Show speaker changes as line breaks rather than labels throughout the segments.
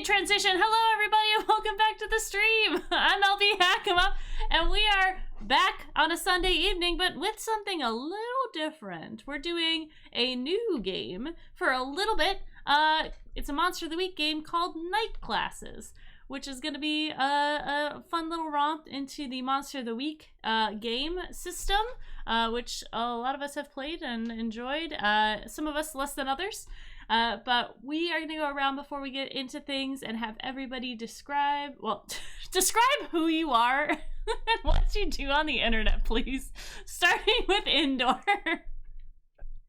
transition. Hello, everybody, and welcome back to the stream. I'm LB Hackema, and we are back on a Sunday evening, but with something a little different. We're doing a new game for a little bit. It's a Monster of the Week game called Night Classes, which is going to be a fun little romp into the Monster of the Week game system, which a lot of us have played and enjoyed, some of us less than others. But we are going to go around before we get into things and have everybody describe who you are and what you do on the internet, please. Starting with Indoor.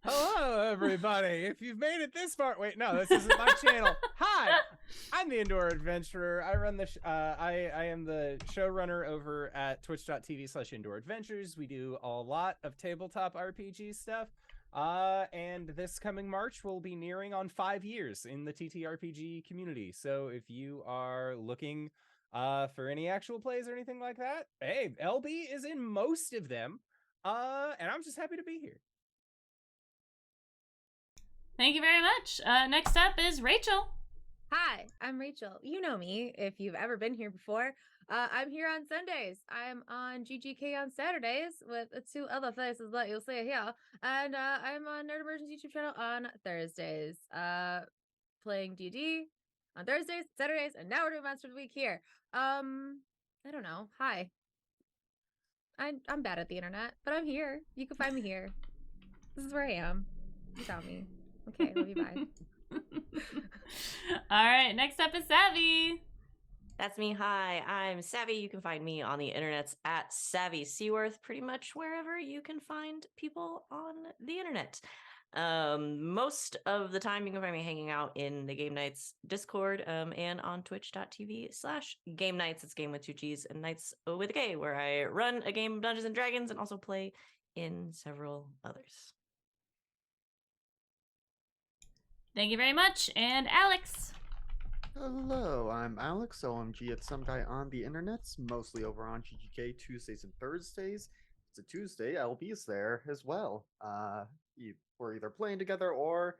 Hello, everybody. If you've made it this far, wait, no, this isn't my channel. Hi, I'm the Indoor Adventurer. I run the, I am the showrunner over at twitch.tv/IndoorAdventures. We do a lot of tabletop RPG stuff. And this coming March, we'll be nearing on 5 years in the TTRPG community. So if you are looking for any actual plays or anything like that, hey, LB is in most of them. And I'm just happy to be here.
Thank you very much. Next up is Rachel.
Hi, I'm Rachel. You know me if you've ever been here before. I'm here on Sundays. I'm on GGK on Saturdays with 2 other faces that you'll see here. And I'm on Nerd Immersion's YouTube channel on Thursdays. Playing D&D on Thursdays, Saturdays, and now we're doing Monster of the Week here. I don't know. Hi. I'm bad at the internet, but I'm here. You can find me here. This is where I am. You found me. Okay, love you, bye.
All right, next up is Savvy.
That's me. Hi, I'm Savvy. You can find me on the internets at Savvy Seaworth, pretty much wherever you can find people on the internet. Most of the time you can find me hanging out in the Game Nights Discord and on twitch.tv/Game Nights. It's game with 2 G's and Nights with a K, where I run a game of Dungeons and Dragons and also play in several others.
Thank you very much. And Alex.
Hello, I'm Alex, OMG at some guy on the internets, mostly over on GGK Tuesdays and Thursdays. It's a Tuesday, LB is there as well. We're either playing together or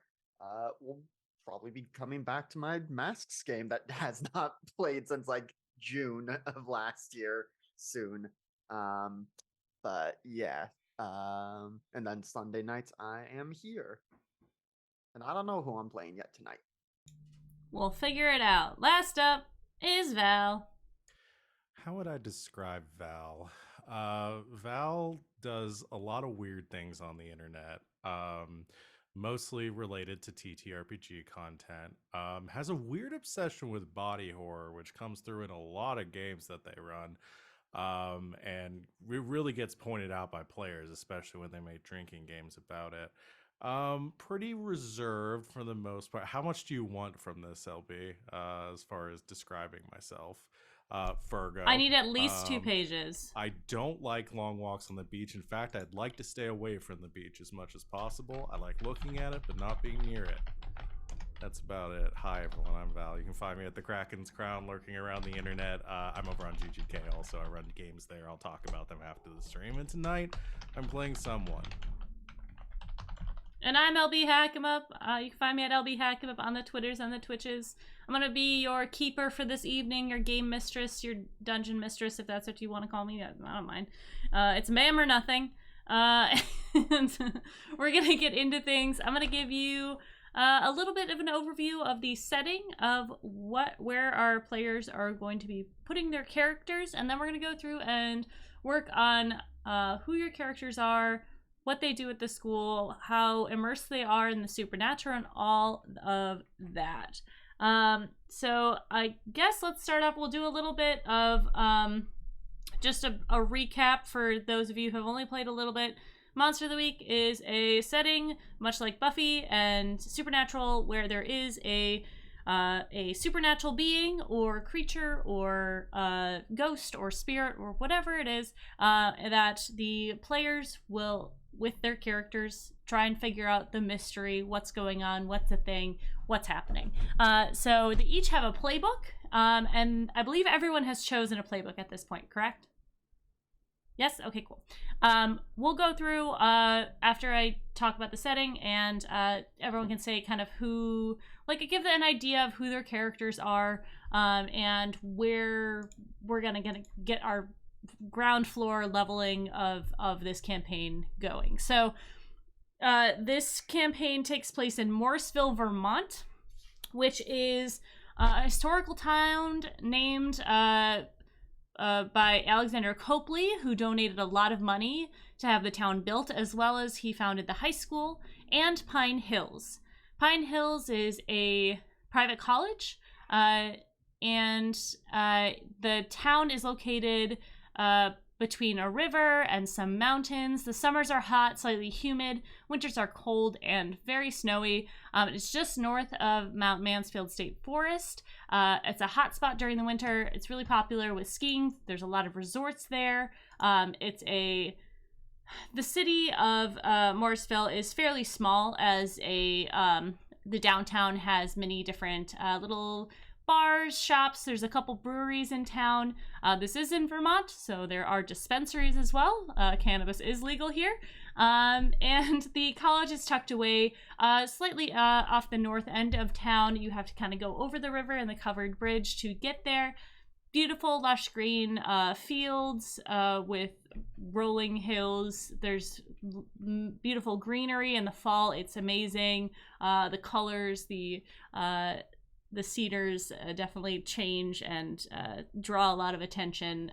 we'll probably be coming back to my Masks game that has not played since like June of last year soon. But yeah, and then Sunday nights I am here. And I don't know who I'm playing yet tonight.
We'll figure it out. Last up is Val.
How would I describe Val? Val does a lot of weird things on the internet, mostly related to TTRPG content. Has a weird obsession with body horror, which comes through in a lot of games that they run. And it really gets pointed out by players, especially when they make drinking games about it. Pretty reserved for the most part. How much do you want from this, LB, as far as describing myself? Fergo.
I need at least 2 pages.
I don't like long walks on the beach. In fact, I'd like to stay away from the beach as much as possible. I like looking at it, but not being near it. That's about it. Hi, everyone. I'm Val. You can find me at the Kraken's Crown, lurking around the internet. I'm over on GGK also. I run games there. I'll talk about them after the stream. And tonight, I'm playing someone.
And I'm LB Hackemup. You can find me at LB Hackemup on the Twitters and the Twitches. I'm going to be your keeper for this evening, your game mistress, your dungeon mistress, if that's what you want to call me. I don't mind. It's ma'am or nothing. And we're going to get into things. I'm going to give you a little bit of an overview of the setting of where our players are going to be putting their characters. And then we're going to go through and work on who your characters are, what they do at the school, how immersed they are in the supernatural, and all of that. So I guess let's start off. We'll do a little bit of just a recap for those of you who have only played a little bit. Monster of the Week is a setting much like Buffy and Supernatural, where there is a supernatural being or creature or ghost or spirit or whatever it is that the players will, with their characters, try and figure out the mystery, what's going on, what's the thing, what's happening. So they each have a playbook, and I believe everyone has chosen a playbook at this point, correct? Yes? Okay, cool. We'll go through after I talk about the setting, and everyone can say kind of who, like, give them an idea of who their characters are, and where we're gonna get our ground floor leveling of this campaign going. So this campaign takes place in Morrisville, Vermont, which is a historical town named by Alexander Copley, who donated a lot of money to have the town built, as well as he founded the high school, and Pine Hills. Pine Hills is a private college, and the town is located between a river and some mountains. The summers are hot, slightly humid. Winters are cold and very snowy. It's just north of Mount Mansfield State Forest. It's a hot spot during the winter. It's really popular with skiing. There's a lot of resorts there. The city of Morrisville is fairly small, as the downtown has many different little bars, shops. There's a couple breweries in town. This is in Vermont, so there are dispensaries as well. Cannabis is legal here. And the college is tucked away slightly off the north end of town. You have to kind of go over the river and the covered bridge to get there. Beautiful, lush green fields with rolling hills. There's beautiful greenery in the fall. It's amazing. The colors, the cedars definitely change and draw a lot of attention,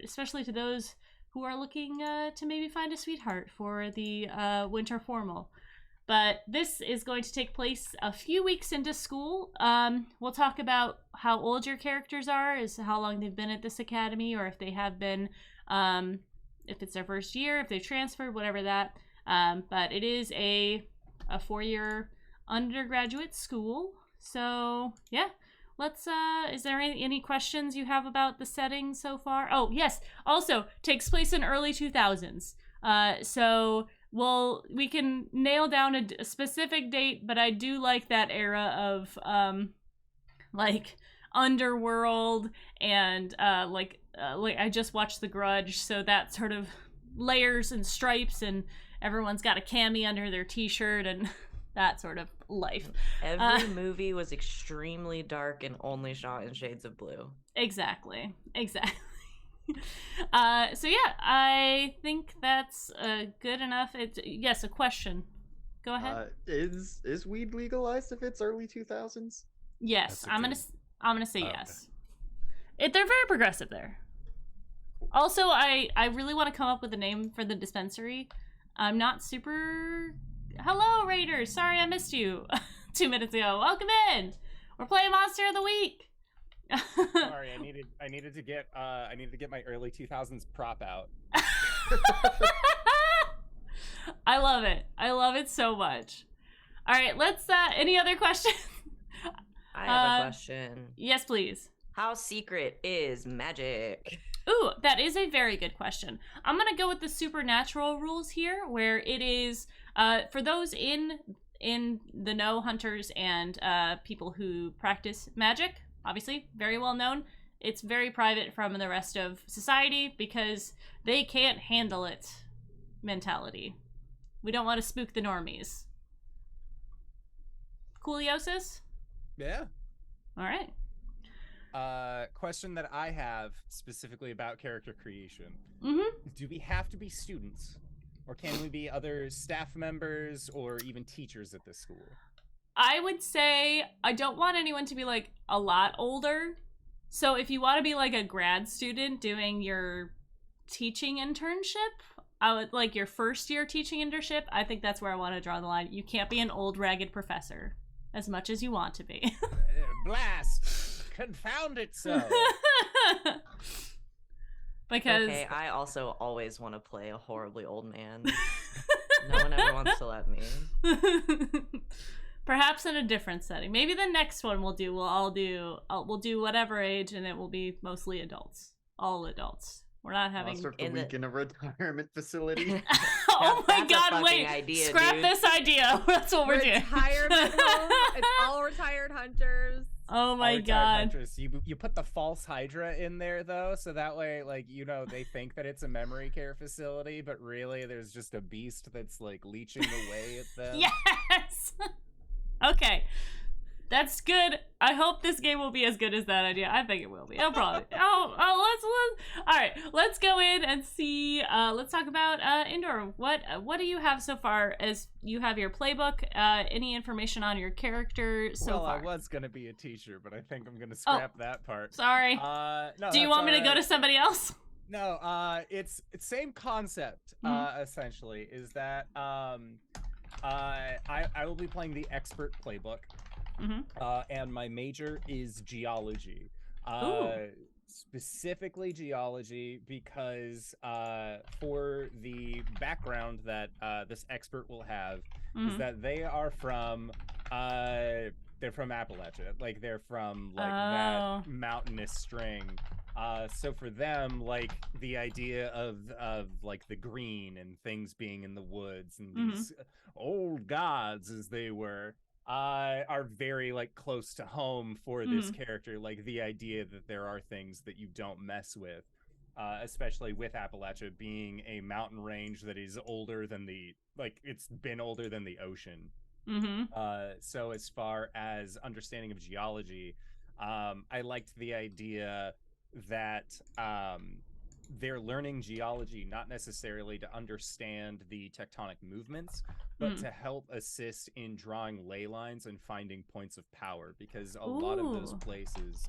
especially to those who are looking to maybe find a sweetheart for the winter formal. But this is going to take place a few weeks into school. We'll talk about how old your characters are, is how long they've been at this academy, or if they have been, if it's their first year, if they've transferred, whatever that. But it is a 4-year undergraduate school. So yeah, let's is there any questions you have about the setting so far? Oh yes, also takes place in early 2000s. So we can nail down a specific date, but I do like that era of like underworld and like I just watched The Grudge, so that sort of layers and stripes, and everyone's got a cami under their t-shirt and that sort of life.
Every movie was extremely dark and only shot in shades of blue.
Exactly. So yeah, I think that's good enough. Yes, a question. Go ahead.
Is weed legalized if it's early 2000s?
Yes, I'm gonna say yes. They're very progressive there. Also, I really want to come up with a name for the dispensary. I'm not super. Hello, Raiders. Sorry I missed you 2 minutes ago. Welcome in. We're playing Monster of the Week.
Sorry, I needed to get my early 2000s prop out.
I love it. I love it so much. All right, let's any other questions?
I have a question.
Yes, please.
How secret is magic?
Ooh, that is a very good question. I'm gonna go with the supernatural rules here, where it is for those in the know, hunters and people who practice magic. Obviously, very well known. It's very private from the rest of society because they can't handle it mentality. We don't want to spook the normies. Cooliosis?
Yeah.
All right.
Question that I have specifically about character creation.
Mm-hmm.
Do we have to be students? Or can we be other staff members or even teachers at this school?
I would say I don't want anyone to be like a lot older. So if you want to be like a grad student doing your teaching internship, I would like your first year teaching internship. I think that's where I want to draw the line. You can't be an old ragged professor as much as you want to be.
Blast! Confound it so.
Because
okay, I also always want to play a horribly old man. No one ever wants to let me.
Perhaps in a different setting. Maybe the next one we'll do whatever age, and it will be mostly adults. All adults. We're not having
Monster of the Week in a retirement facility.
Oh my
That's a
god,
fucking
wait.
idea,
Scrap
dude.
this idea. That's what we're doing.
Retirement home. It's all retired hunters.
Oh my
R-type
god.
Huntress. You put the false Hydra in there though, so that way, like, you know, they think that it's a memory care facility, but really there's just a beast that's like leeching away at them.
Yes. Okay. That's good. I hope this game will be as good as that idea. I think it will be. It'll probably. Let's. All right. Let's go in and see. Let's talk about Indoor. What do you have so far? As you have your playbook. Any information on your character so far?
I was gonna be a teacher, but I think I'm gonna scrap that part.
Sorry.
No.
Do you want me to go to somebody else?
No. It's same concept. Essentially, is that I will be playing the expert playbook. And my major is geology. Specifically geology because for the background that this expert will have is that they are from they're from Appalachia. Like they're from like that mountainous string. So for them, like the idea of like the green and things being in the woods and these old gods as they were are very like close to home for this character. Like the idea that there are things that you don't mess with, especially with Appalachia being a mountain range that is older than it's been older than the ocean. So as far as understanding of geology, I liked the idea that they're learning geology not necessarily to understand the tectonic movements, but to help assist in drawing ley lines and finding points of power, because a lot of those places,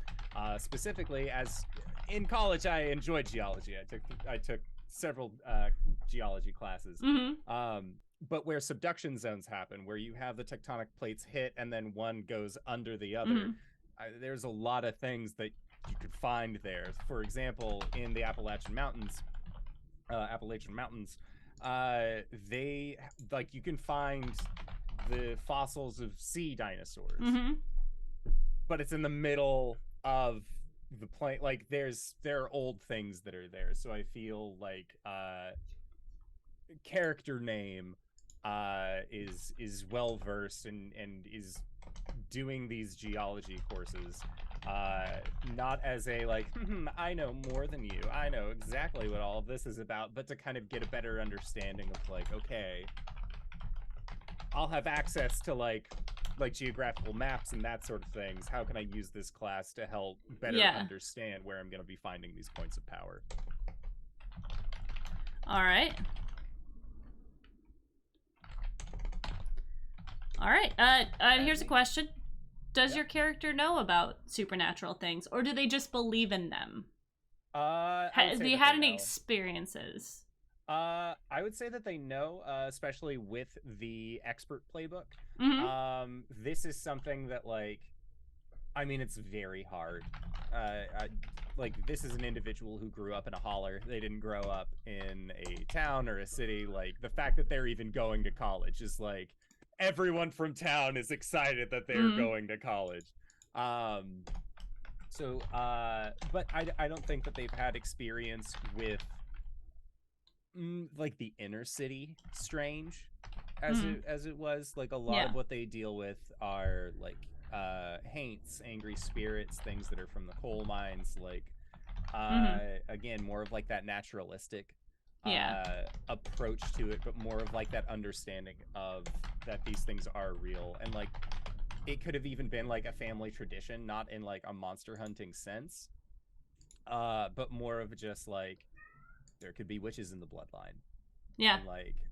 specifically as in college, I enjoyed geology. I took several geology classes. But where subduction zones happen, where you have the tectonic plates hit and then one goes under the other, there's a lot of things that you could find there. For example, in the Appalachian Mountains, they like you can find the fossils of sea dinosaurs, but it's in the middle of the plain. Like there are old things that are there, so I feel like character name is well versed and is doing these geology courses not as a like I know more than you, I know exactly what all of this is about, but to kind of get a better understanding of like, okay, I'll have access to like geographical maps and that sort of things. How can I use this class to help better understand where I'm going to be finding these points of power?
All right. Here's a question. Does your character know about supernatural things, or do they just believe in them? Have you had any experiences?
I would say that they know, especially with the expert playbook. This is something that, like, I mean, it's very hard. This is an individual who grew up in a holler. They didn't grow up in a town or a city. Like, the fact that they're even going to college is like, everyone from town is excited that they're going to college. But I don't think that they've had experience with like the inner city strange as it was. Like a lot of what they deal with are like haints, angry spirits, things that are from the coal mines, like again, more of like that naturalistic approach to it, but more of like that understanding of that these things are real. And like it could have even been like a family tradition, not in like a monster hunting sense, but more of just like there could be witches in the bloodline. And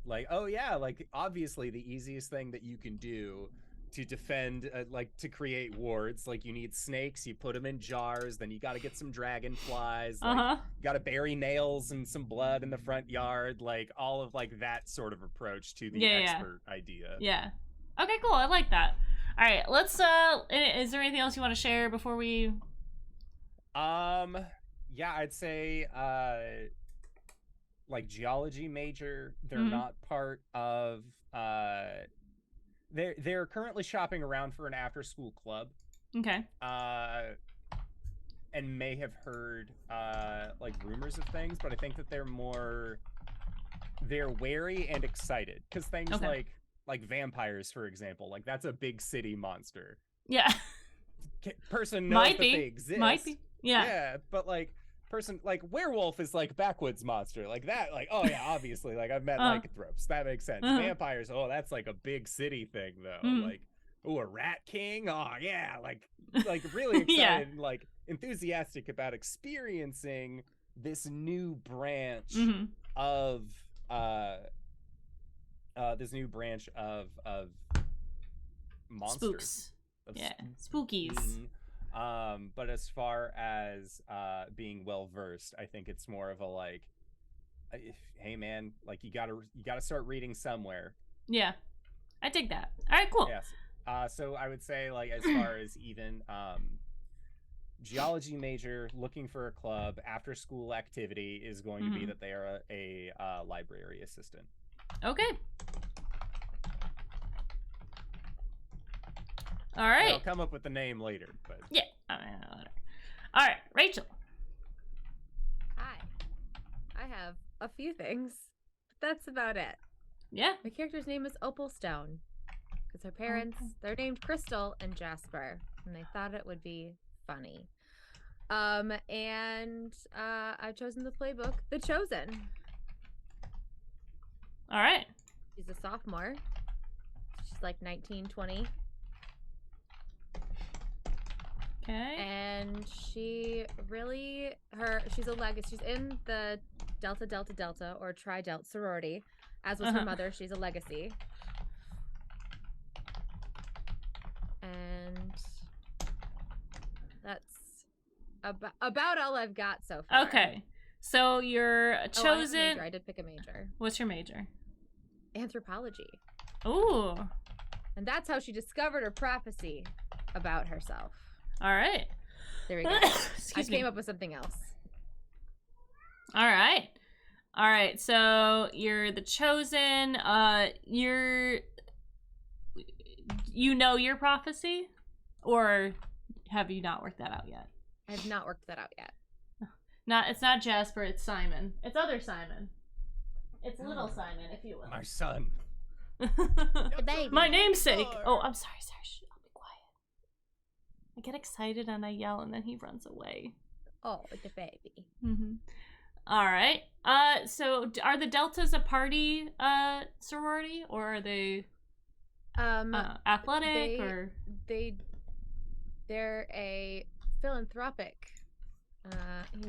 like oh yeah, like obviously the easiest thing that you can do to defend, like to create wards, like you need snakes, you put them in jars, then you got to get some dragonflies, like you got to bury nails and some blood in the front yard, like all of like that sort of approach to the expert idea.
Okay, cool. I like that. All right, let's is there anything else you want to share before we
I'd say like geology major, they're not part of they're currently shopping around for an after-school club.
Okay.
And may have heard like rumors of things, but I think that they're wary and excited because things like vampires, for example, like that's a big city monster.
Yeah.
person knows
Might
that
be.
they exist.
Might be. Yeah.
Yeah, but like person like werewolf is like backwoods monster like that. Like, oh yeah, obviously, like I've met lycanthropes. That makes sense. Vampires, oh, that's like a big city thing though. Like, oh, a rat king. Oh yeah, like really excited and like enthusiastic about experiencing this new branch of monsters.
Spooks. Spookies.
But as far as being well versed, I think it's more of a like, hey man, like you gotta start reading somewhere.
Yeah, I dig that. All right, cool.
Yes. So I would say like as far as even geology major looking for a club after school activity is going to be that they are a library assistant.
Okay. All right.
I'll come up with the name later, but
yeah. All right, Rachel.
Hi. I have a few things, but that's about it.
Yeah.
My character's name is Opal Stone because her parents, they're named Crystal and Jasper, and they thought it would be funny. And I've chosen the playbook, The Chosen.
All right.
She's a sophomore. She's like 19, 20.
Okay.
And she's a legacy. She's in the Delta Delta Delta or Tri-Delt sorority. As was her mother, she's a legacy. And that's about all I've got so far.
Okay. So you're chosen.
I did pick a major.
What's your major?
Anthropology.
Ooh.
And that's how she discovered her prophecy about herself.
All right.
There we go. I came up with something else.
All right. All right. So you're the chosen. You know your prophecy, or have you not worked that out yet?
I have not worked that out yet.
It's not Jasper. It's Simon. It's other Simon. It's little Simon, if you will.
My son.
The baby.
My namesake. Oh, I'm sorry. Shh, I'll be quiet. I get excited and I yell, and then he runs away.
Oh, the baby.
All right. So are the Deltas a party sorority, or are they athletic, or
they're a philanthropic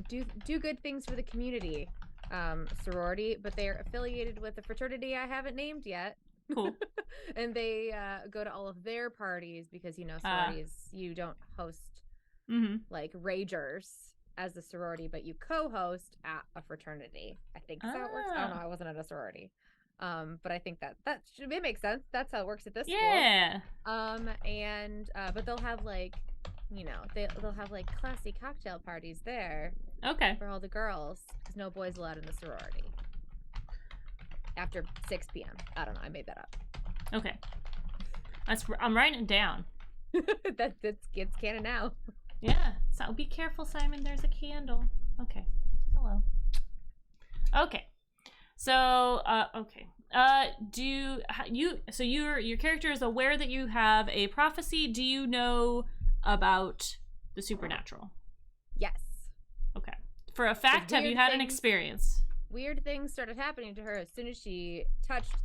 do good things for the community sorority, but they're affiliated with a fraternity I haven't named yet.
Cool.
And they go to all of their parties because sororities you don't host like ragers as a sorority, but you co-host at a fraternity. I think that's how it works. I don't know, I wasn't at a sorority. But I think that it makes sense. That's how it works at this school.
Yeah.
But they'll have like, they'll have like classy cocktail parties there.
Okay.
For all the girls, because no boys allowed in the sorority. After 6 p.m. I don't know. I made that up.
Okay. I'm writing it down.
It's canon now.
Yeah. So be careful, Simon. There's a candle. Okay. Hello. Okay. So, okay. So your character is aware that you have a prophecy. Do you know about the supernatural?
Yes.
Okay. For a fact, have you had an experience?
Weird things started happening to her as soon as she touched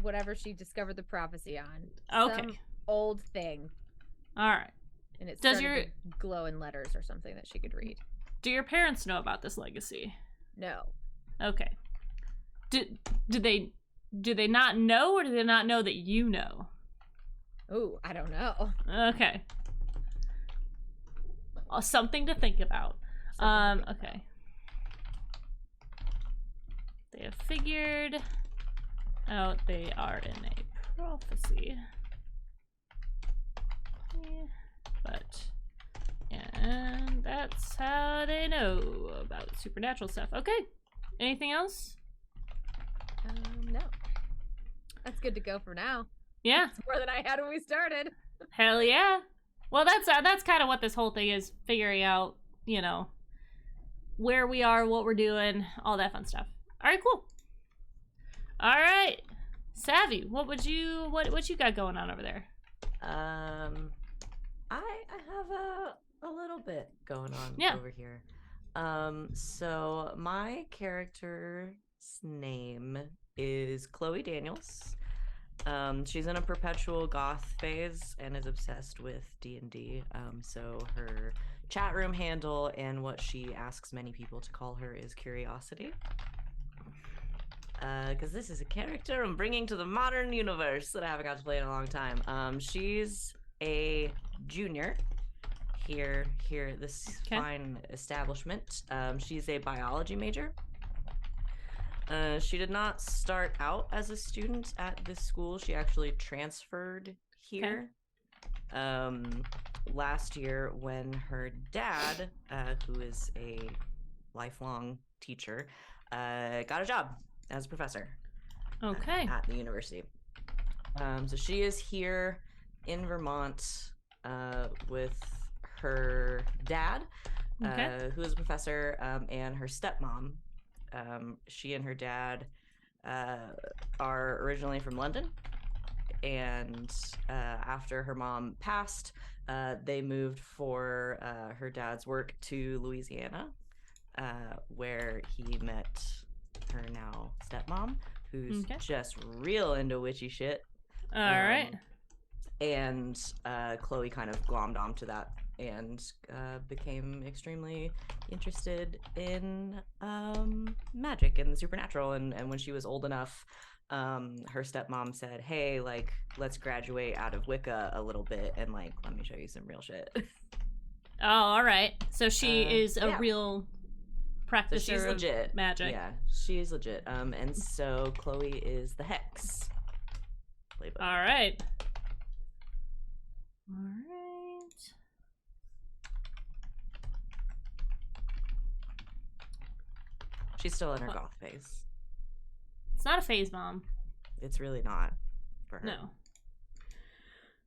whatever she discovered the prophecy on.
Okay.
Some old thing.
All right.
And it started to glow in letters or something that she could read.
Do your parents know about this legacy?
No.
Okay. Do they not know, or do they not know that you know?
Oh, I don't know.
Okay. Something to think about. Okay. They have figured out they are in a prophecy. And that's how they know about supernatural stuff. Okay. Anything else?
No. That's good to go for now.
Yeah.
It's more than I had when we started.
Hell yeah. Well, that's kind of what this whole thing is, figuring out, where we are, what we're doing, all that fun stuff. All right, cool. All right. Savvy, what you got going on over there?
I have a little bit going on
Yeah.
over here. So my character's name is Chloe Daniels. She's in a perpetual goth phase and is obsessed with D&D. So her chat room handle and what she asks many people to call her is Curiosity. Because this is a character I'm bringing to the modern universe that I haven't got to play in a long time. She's a junior here at this fine establishment. She's a biology major. She did not start out as a student at this school. She actually transferred here last year when her dad, who is a lifelong teacher, got a job as a professor at the university. So she is here in Vermont with her dad, who is a professor, and her stepmom. She and her dad are originally from London, and after her mom passed, they moved for her dad's work to Louisiana, where he met her now stepmom, who's just real into witchy shit.
All right.
And Chloe kind of glommed onto that and became extremely interested in magic and the supernatural. And when she was old enough, her stepmom said, hey, like, let's graduate out of Wicca a little bit and, like, let me show you some real shit.
Oh, all right. So she is a real practicer
so she's legit.
Of magic.
Yeah, she is legit. And so Chloe is the Hex. Playbook.
All right. All right.
She's still in her goth phase.
It's not a phase bomb.
It's really not for her.
No.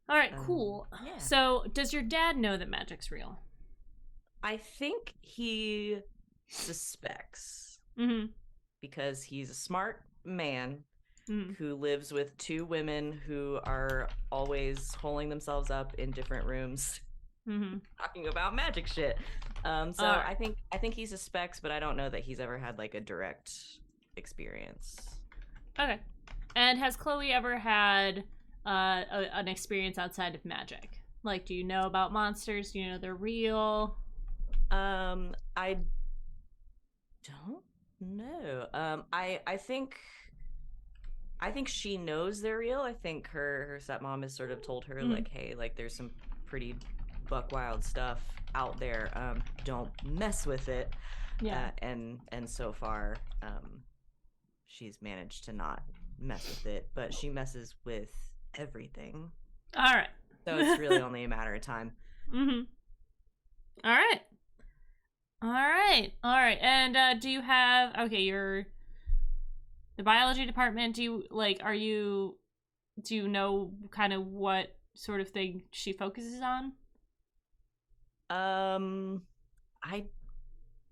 All right, cool.
Yeah.
So, does your dad know that magic's real?
I think he suspects.
Mm-hmm.
Because he's a smart man who lives with two women who are always holding themselves up in different rooms talking about magic shit. So I think he suspects, but I don't know that he's ever had like a direct experience.
Okay. And has Chloe ever had an experience outside of magic? Like, do you know about monsters? Do you know they're real?
I don't know. I think she knows they're real. I think her stepmom has sort of told her like, hey, like there's some pretty buck wild stuff out there. Don't mess with it.
Yeah.
And so far, she's managed to not mess with it, but she messes with everything.
All right.
So it's really only a matter of time.
All right. All right. And do you have the biology department? Do you know kind of what sort of thing she focuses on?
I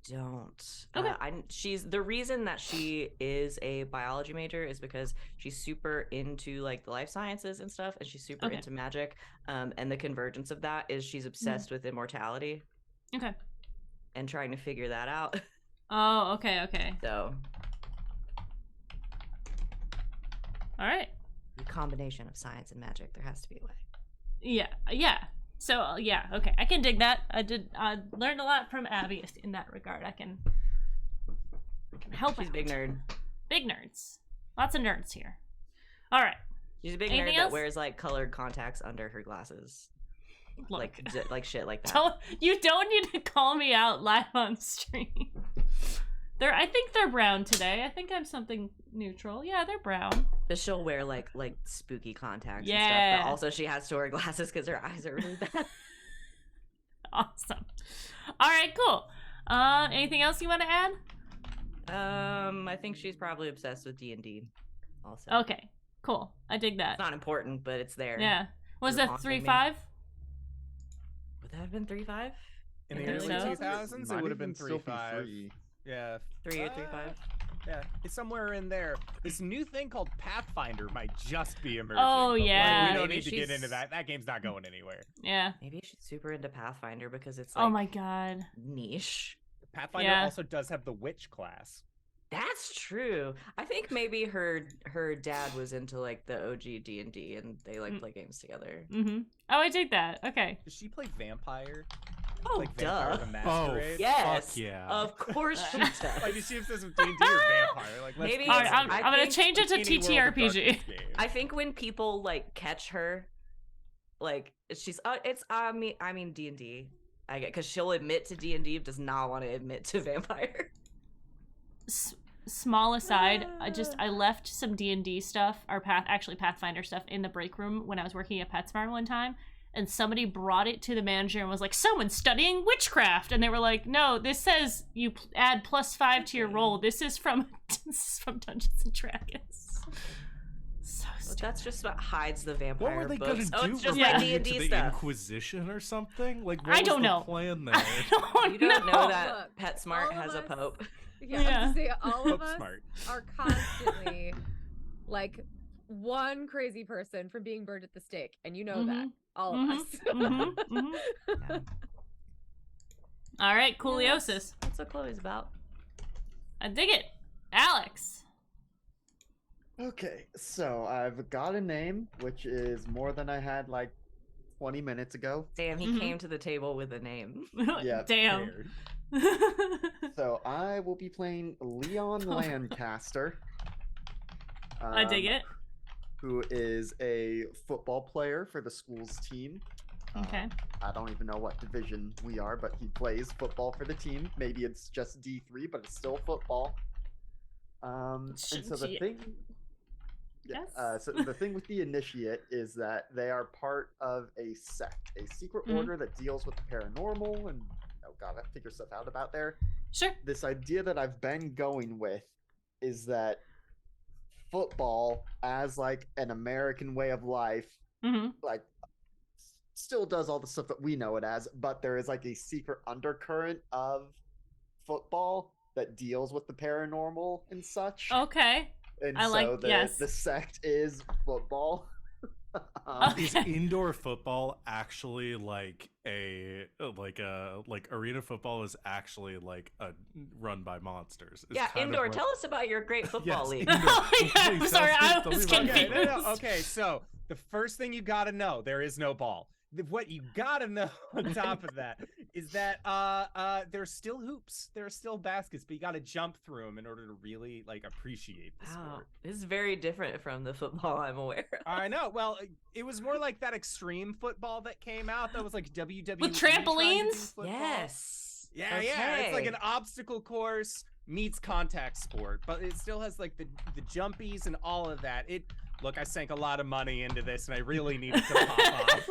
don't.
Okay.
She's the reason that she is a biology major is because she's super into like the life sciences and stuff, and she's super into magic. And the convergence of that is she's obsessed with immortality.
Okay.
And trying to figure that out.
Oh, okay.
So.
All right.
The combination of science and magic. There has to be a way.
Yeah. So yeah, okay. I can dig that. I learned a lot from Abby in that regard. I can help.
She's a big nerd.
Big nerds. Lots of nerds here. All right.
She's a big nerd that wears like colored contacts under her glasses.
Look.
Like shit like that.
You don't need to call me out live on stream. I think they're brown today. I think I'm something neutral. Yeah, they're brown.
But she'll wear like spooky contacts and
Yeah.
stuff. But also she has to wear glasses because her eyes are really bad.
Awesome. All right, cool. Anything else you want to add?
I think she's probably obsessed with D&D. Also.
Okay, cool. I dig that.
It's not important, but it's there.
Yeah. Was it 3-5?
Would that have been 3-5?
In the early 2000s, it would have been 3-5. Yeah.
3 or 3-5.
Yeah, it's somewhere in there. This new thing called Pathfinder might just be emerging.
Oh,
but, like,
yeah.
we don't
Maybe
need to get
she's-
into that. That game's not going anywhere.
Yeah.
Maybe she's super into Pathfinder because it's like
Oh my god.
niche.
Pathfinder
Yeah.
also does have the witch class.
That's true. I think maybe her dad was into like the OG D&D and they like play games together.
Mm-hmm. Oh, I take that. Okay.
Does she play Vampire?
Oh,
Like Vampire
duh.
the Masquerade?
Yes.
Fuck yeah.
Of course she does.
Like, is she obsessed with D&D or Vampire? Like, let's
Maybe
be
All
it's-
right,
honest.
I'm gonna
think
change it to
Any World of Darkness
TTRPG.
game.
I think when people like catch her, like she's it's I mean D&D. I get because she'll admit to D&D, does not want to admit to Vampire.
Small aside, I left some D&D stuff, or Pathfinder stuff, in the break room when I was working at PetSmart one time, and somebody brought it to the manager and was like, "Someone's studying witchcraft," and they were like, "No, this says you add +5 to your roll. This is from Dungeons and Dragons." So
But
stupid.
that's just what hides the vampire
What were they
books.
gonna
Oh,
do?
it's just
Were
like
they
D&D
into the
stuff.
Inquisition or something? Like, what
I
was
don't
the
know.
plan there?
I
You don't know that
Look,
PetSmart
all of
has a
us-
pope.
Yeah,
Yeah.
I was gonna say all of
Pope
us
smart.
are constantly like one crazy person from being burned at the stake, and you know that. All of
Mhm.
us.
Mhm. Mhm.
Yeah.
All right,
Yeah,
Cooliosis.
That's what Chloe's about.
I dig it. Alex.
Okay, so I've got a name, which is more than I had like 20 minutes ago.
Damn, he
Mhm.
came to the table with a name.
Yeah,
Damn.
Paired.
So I will be playing Leon Lancaster.
I dig it.
Who is a football player for the school's team.
Okay.
I don't even know what division we are, but he plays football for the team. Maybe it's just D3, but it's still football. And so the
Gee.
thing, yeah,
Yes.
so the thing with the Initiate is that they are part of a sect, a secret
Mhm.
order that deals with the paranormal and oh god, I figure stuff out about there.
Sure.
This idea that I've been going with is that football as like an American way of life,
Mm-hmm.
like still does all the stuff that we know it as, but there is like a secret undercurrent of football that deals with the paranormal and such.
Okay.
And
I
so
like-
the
yes.
the sect is football.
Is
Okay.
indoor football actually like arena football is actually like a run by monsters? Is
Yeah,
kind of
indoor.
what-
Tell us about your great football
Yes,
league.
indoor.
Oh, yeah, I'm
Please,
sorry, I
tell me
was
about it.
Okay,
confused.
okay, so the first thing you gotta know, there is no ball. What you gotta know on top of that is that there's still hoops, there are still baskets, but you gotta jump through them in order to really like appreciate the
Wow,
sport.
this is very different from the football I'm aware of.
I know. Well, it was more like that extreme football that came out. That was like WWE
With
trying to do
trampolines?
football.
Yes.
Yeah, yeah. It's like
Okay.
an obstacle course meets contact sport, but it still has like the jumpies and all of that. Look, I sank a lot of money into this, and I really needed to pop off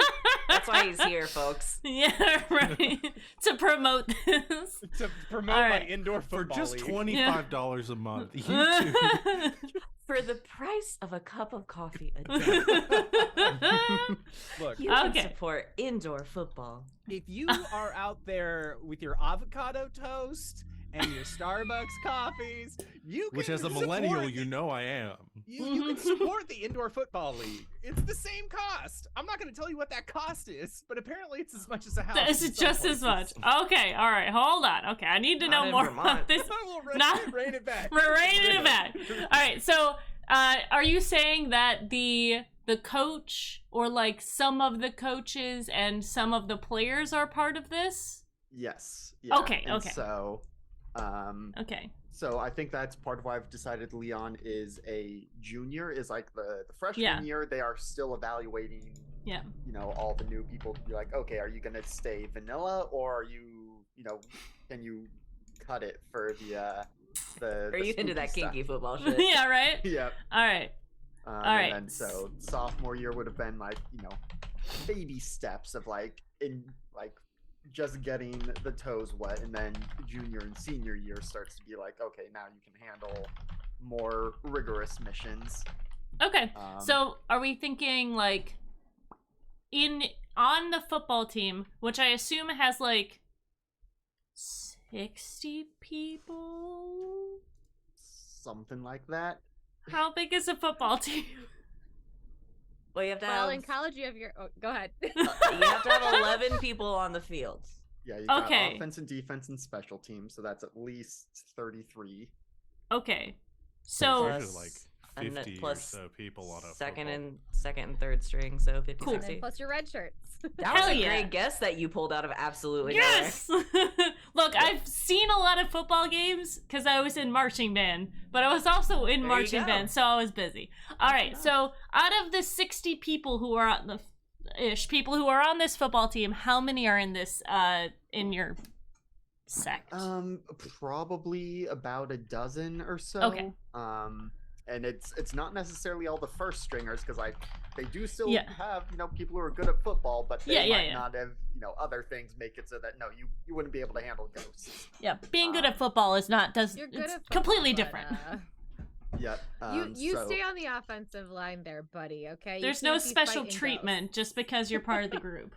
That's why he's here, folks.
Yeah, right. To promote this.
to promote
All
my
right.
indoor
For
football
just
league.
$25 a month, you two.
For the price of a cup of coffee a day,
Look,
you can
Okay.
support indoor football.
if you are out there with your avocado toast and your Starbucks coffees, you can
Which, as a
support
millennial,
the-
you know I am.
You can support the indoor football league. It's the same cost. I'm not going to tell you what that cost is, but apparently it's as much as a house.
It's
in some
just as much.
places.
Okay, all right, hold on. Okay, I need to
Not
know
in
more
Vermont.
about this.
We'll
Not-
rein it back.
We're reining it back. All right, so are you saying that the coach or like some of the coaches and some of the players are part of this?
Yes. Yeah.
Okay,
and
okay.
So,
Okay.
so I think that's part of why I've decided Leon is a junior. Is like the freshman
Yeah.
year, they are still evaluating.
Yeah.
You know, all the new people to be like, okay, are you gonna stay vanilla or are you know, can you cut it for the
Are you into that
spooky
kinky
stuff?
football shit?
Yeah, right?
Yep.
All right. right.
And then so sophomore year would have been like, you know, baby steps of like just getting the toes wet, and then junior and senior year starts to be like, okay, now you can handle more rigorous missions.
Okay.
Um,
So are we thinking like on the football team, which I assume has like 60 people?
something like that.
How big is a football team?
Well, you have to
Well,
have
in college you have your. Oh, go ahead.
you have to have 11 people on the field.
Yeah, you got
Okay.
offense and defense and special teams, so that's at least 33.
Okay.
There's
So
usually like
and
50 or
plus
so people on a
second
football.
and third string, so 50,
Cool.
And then
60.
plus your red shirts.
That was
Hell
a
yeah.
great guess that you pulled out of absolutely
yes. Look, I've seen a lot of football games because I was in marching band, but I was also in
There you
marching
go.
band, so I was busy. All right. So out of the 60 people who are on people who are on this football team, how many are in this in your sect?
Probably about a dozen or so.
Okay.
And it's not necessarily all the first stringers, because like they do still
Yeah.
have people who are good at football, but they
Yeah,
might
yeah.
not have other things make it so that no, you wouldn't be able to handle ghosts.
Yeah, being good at football is not
You're good
it's
at football,
completely
but,
different.
Yeah.
You
so,
stay on the offensive line there, buddy. Okay. You
There's no
can't be
special
fighting
treatment just because you're part of the group.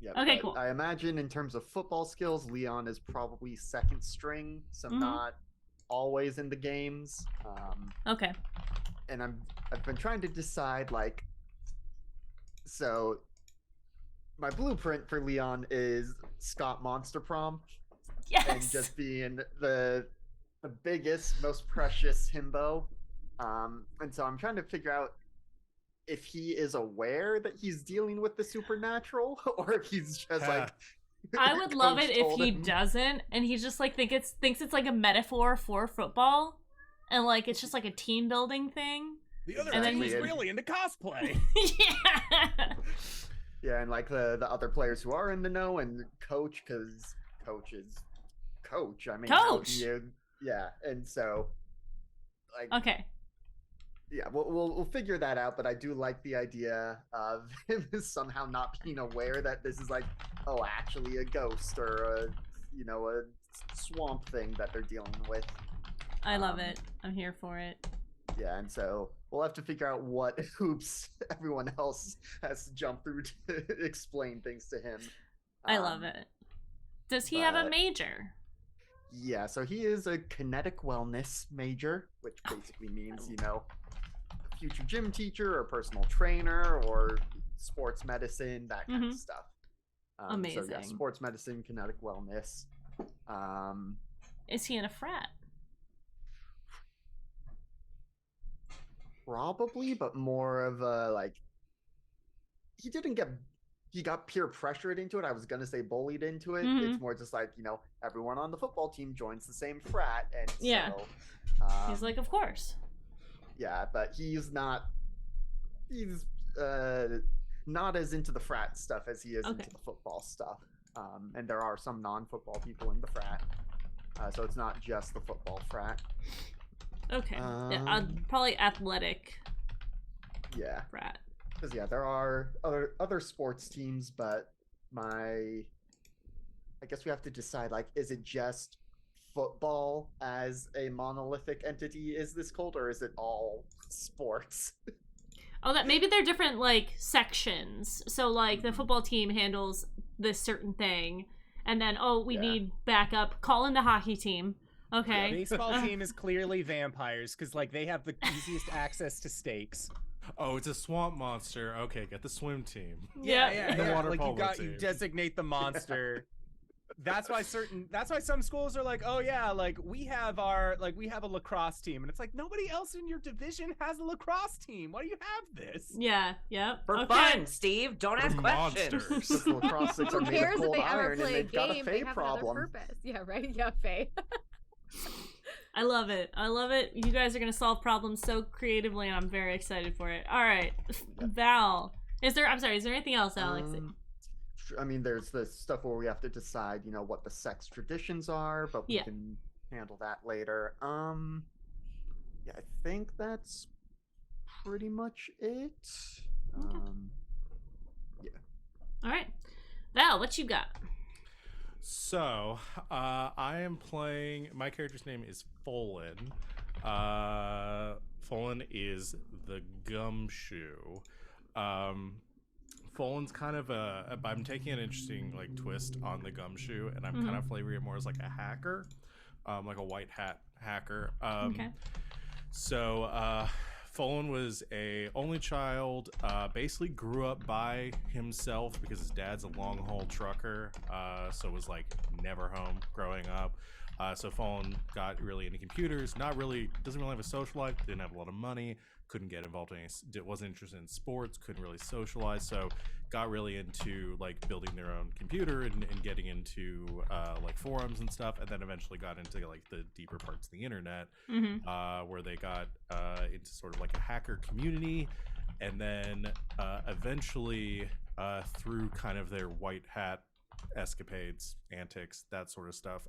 Yeah,
Okay,
but
cool.
I imagine in terms of football skills, Leon is probably second string, so
Mhm.
not always in the games.
Okay.
And I've been trying to decide, like, so my blueprint for Leon is Scott Monster Prom,
Yes.
and just being the biggest, most precious himbo. And so I'm trying to figure out if he is aware that he's dealing with the supernatural, or if he's just like.
I would love
Coach
it if
told
he
him.
doesn't, and he just like thinks it's like a metaphor for football, and like it's just like a team building thing.
The other
And then
team is
he's-
really into cosplay.
Yeah.
Yeah, and like the other players who are in the know, and coach, because coach is coach. I mean, how
Coach!
do you- yeah, and so like
Okay.
yeah, we'll figure that out. But I do like the idea of him somehow not being aware that this is like, oh, actually a ghost or a swamp thing that they're dealing with.
I love it. I'm here for it.
Yeah, and so we'll have to figure out what hoops everyone else has to jump through to explain things to him.
I love it. Does he have a
but-
major?
Yeah, so he is a kinetic wellness major, which basically means, future gym teacher or personal trainer or sports medicine, that kind of stuff. So yeah,
Amazing.
sports medicine, kinetic wellness.
Is he in a frat?
Probably, but more of a like he got peer pressured into it. I was gonna say bullied into it.
Mhm.
It's more just like, everyone on the football team joins the same frat, and
Yeah.
so
He's like, of course.
yeah, but he's not as into the frat stuff as he is
Okay.
into the football stuff. And there are some non-football people in the frat. So it's not just the football frat.
Okay. Yeah, probably athletic
Yeah.
frat.
Because yeah, there are other sports teams, but I guess we have to decide, like, is it just football as a monolithic entity is this cult, or is it all sports?
Oh, that maybe they're different like sections. So like the
Mhm.
football team handles this certain thing, and then we
Yeah.
need backup. Call in the hockey team. Okay.
Baseball team is clearly vampires because like they have the easiest access to stakes.
Oh, it's a swamp monster. Okay, get the swim team.
Yeah.
The water
Like
polo
you
team.
designate the monster. That's why some schools are like, oh yeah, like we have a lacrosse team, and it's like nobody else in your division has a lacrosse team. Why do you have this?
Yeah. Yep.
For
okay.
fun, Steve. Don't
They're
ask questions.
monsters.
Because the lacrosse sticks are
Who
made of
cares if
cold
they ever
iron, and
play a
they've got a
game?
Fey
They have another
problem.
purpose. Yeah, right. Yeah, Faye.
I love it. I love it. You guys are gonna solve problems so creatively, and I'm very excited for it. All right, Val. Is there anything else, Alex?
I mean, there's the stuff where we have to decide, what the sex traditions are, but we
Yeah.
can handle that later. Yeah, I think that's pretty much it.
All right, Val, what you got?
So, I am playing. My character's name is Folan. Folan is the gumshoe. Folan's kind of I'm taking an interesting like twist on the gumshoe, and I'm kind of flavoring it more as like a hacker, like a white hat hacker.
Okay.
So Folan was a only child, basically grew up by himself because his dad's a long haul trucker, so was like never home growing up. So Folan got really into computers, doesn't really have a social life, didn't have a lot of money, couldn't get involved in wasn't interested in sports, couldn't really socialize, so got really into like building their own computer and getting into like forums and stuff, and then eventually got into like the deeper parts of the internet, where they got into sort of like a hacker community, and then eventually through kind of their white hat escapades, antics, that sort of stuff,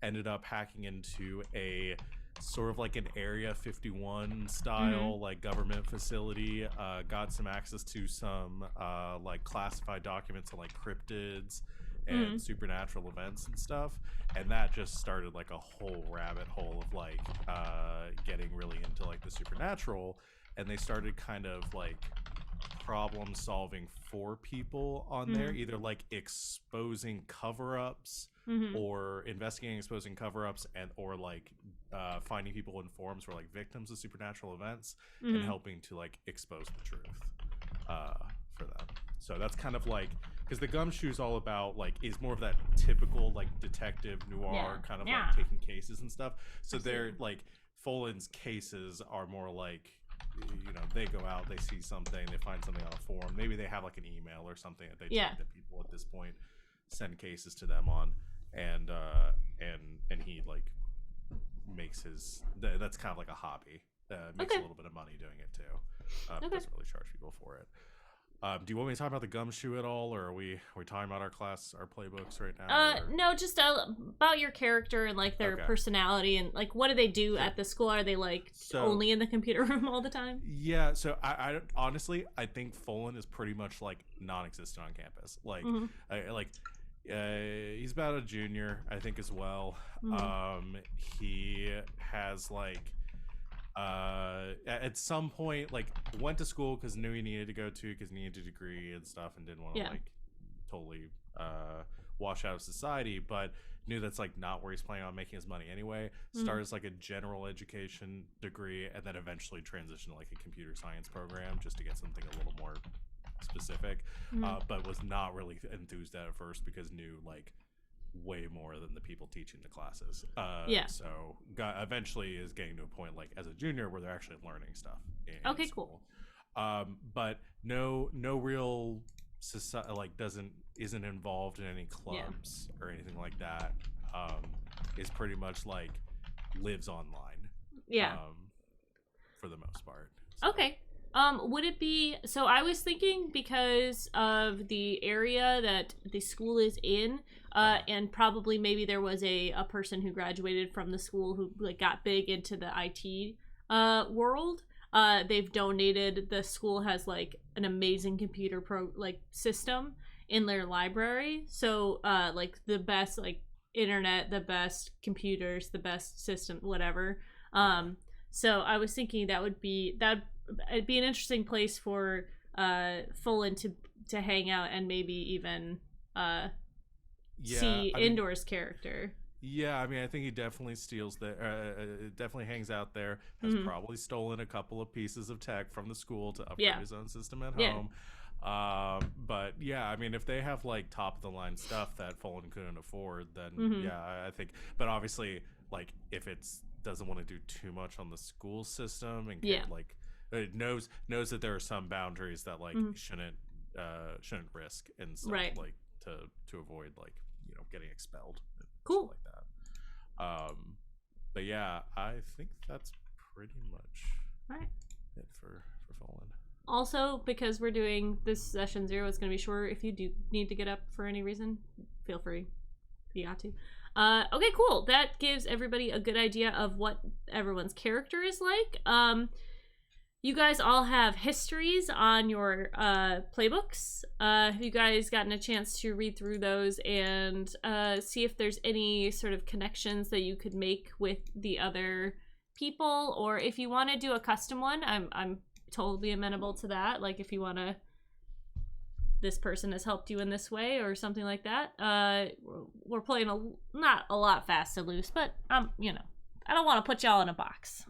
ended up hacking into a sort of like an Area 51 style like government facility, got some access to some like classified documents on like cryptids and supernatural events and stuff, and that just started like a whole rabbit hole of like getting really into like the supernatural, and they started kind of like problem solving for people on there, either like exposing cover-ups or investigating, exposing cover-ups, and or like finding people in forums who are like victims of supernatural events and helping to like expose the truth for them. So that's kind of like, because the Gumshoe's all about like is more of that typical like detective noir kind of like taking cases and stuff. So they're like Folan's cases are more like, you know, they go out, they see something, they find something on a forum, maybe they have like an email or something that they think that people at this point send cases to them on, and he like makes his that's kind of like a hobby, makes a little bit of money doing it too, doesn't really charge people for it. Do you want me to talk about the Gumshoe at all, or are we talking about our playbooks right now?
No, just about your character and like their personality and like what do they do at the school? Are they like only in the computer room all the time?
Yeah, so I honestly I think Folan is pretty much like non-existent on campus. Like he's about a junior, I think, as well. He has like at some point like went to school because knew he needed to go to because he needed a degree and stuff, and didn't want to like totally wash out of society, but knew that's like not where he's planning on making his money anyway. Started as like a general education degree, and then eventually transitioned to like a computer science program just to get something a little more specific, but was not really enthused at first because knew like way more than the people teaching the classes. So eventually is getting to a point like as a junior where they're actually learning stuff in school. But no real society, like isn't involved in any clubs or anything like that. Is pretty much like lives online for the most part. So.
Would it be, so I was thinking because of the area that the school is in, and probably maybe there was a person who graduated from the school who like got big into the IT world. They've donated, the school has like an amazing computer system in their library. So like the best like internet, the best computers, the best system, whatever. So I was thinking it'd be an interesting place for Folan to hang out and maybe even see Indoor's character.
Yeah, I mean, I think he definitely steals definitely hangs out there. Has probably stolen a couple of pieces of tech from the school to upgrade his own system at home. But yeah, I mean, if they have like top of the line stuff that Folan couldn't afford, then I think. But obviously, like if it's doesn't want to do too much on the school system and can, like it knows that there are some boundaries that like shouldn't risk and stuff, like to avoid like, you know, getting expelled and stuff like that. But yeah, I think that's pretty much it for Folan.
Also, because we're doing this session 0, it's going to be shorter. If you do need to get up for any reason, feel free. You got to. Okay, cool. That gives everybody a good idea of what everyone's character is like. You guys all have histories on your playbooks. Have you guys gotten a chance to read through those and see if there's any sort of connections that you could make with the other people? Or if you want to do a custom one, I'm totally amenable to that. Like if you want to, this person has helped you in this way or something like that. We're playing not a lot fast and loose, but you know, I don't want to put y'all in a box.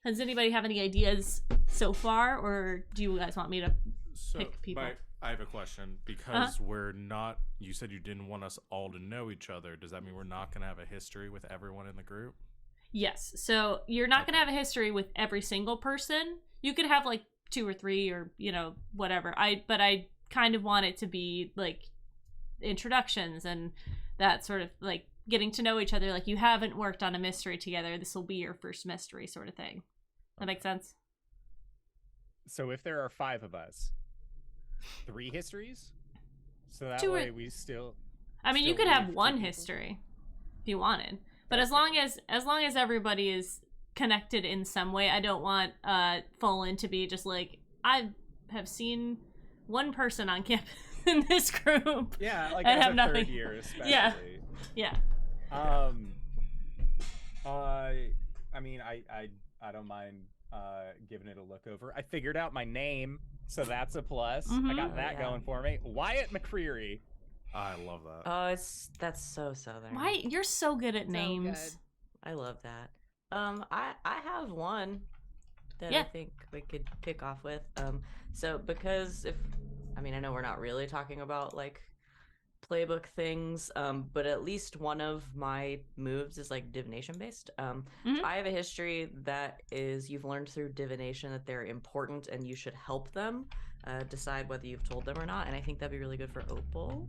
Does anybody have any ideas so far, or do you guys want me to
So,
pick people?
I have a question because we're not. You said you didn't want us all to know each other. Does that mean we're not going to have a history with everyone in the group?
Yes. So you're not going to have a history with every single person. You could have like 2 or 3 or, whatever. But I kind of want it to be like introductions and that sort of like getting to know each other. Like you haven't worked on a mystery together. This will be your first mystery sort of thing. That makes sense?
So if there are 5 of us, 3 histories? So that
2 or...
way we still...
I mean, you
still
could have
leave 2
one
people?
history if you wanted. But
That's
as long as everybody is connected in some way, I don't want Fallen to be just like, I have seen one person on campus in this group.
Yeah, like
and
as
have
a
nothing.
third year especially.
Yeah.
I mean, I don't mind giving it a look over. I figured out my name, so that's a plus. I got
Mhm.
that going for me. Wyatt McCreary.
I love that.
Oh, that's so southern.
Why you're so good at
So
names.
good.
I love that. I have one that I
Yeah.
think we could kick off with. So because I know we're not really talking about like playbook things, but at least one of my moves is like divination based.
Mhm.
I have a history that is you've learned through divination that they're important and you should help them decide whether you've told them or not. And I think that'd be really good for Opal.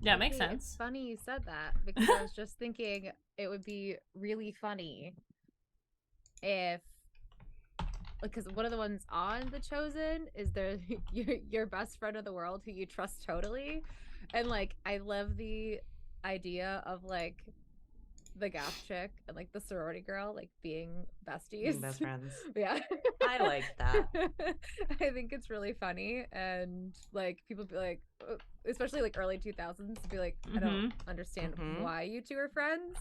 Yeah, it makes
Okay,
sense.
It's funny you said that because I was just thinking it would be really funny if, because one of the ones on The Chosen is your best friend of the world who you trust totally, and like I love the idea of like the goth chick and like the sorority girl like being besties,
Being best friends.
Yeah,
I like that.
I think it's really funny, and like people be like, especially like early 2000s, be like, I don't understand why you two are friends,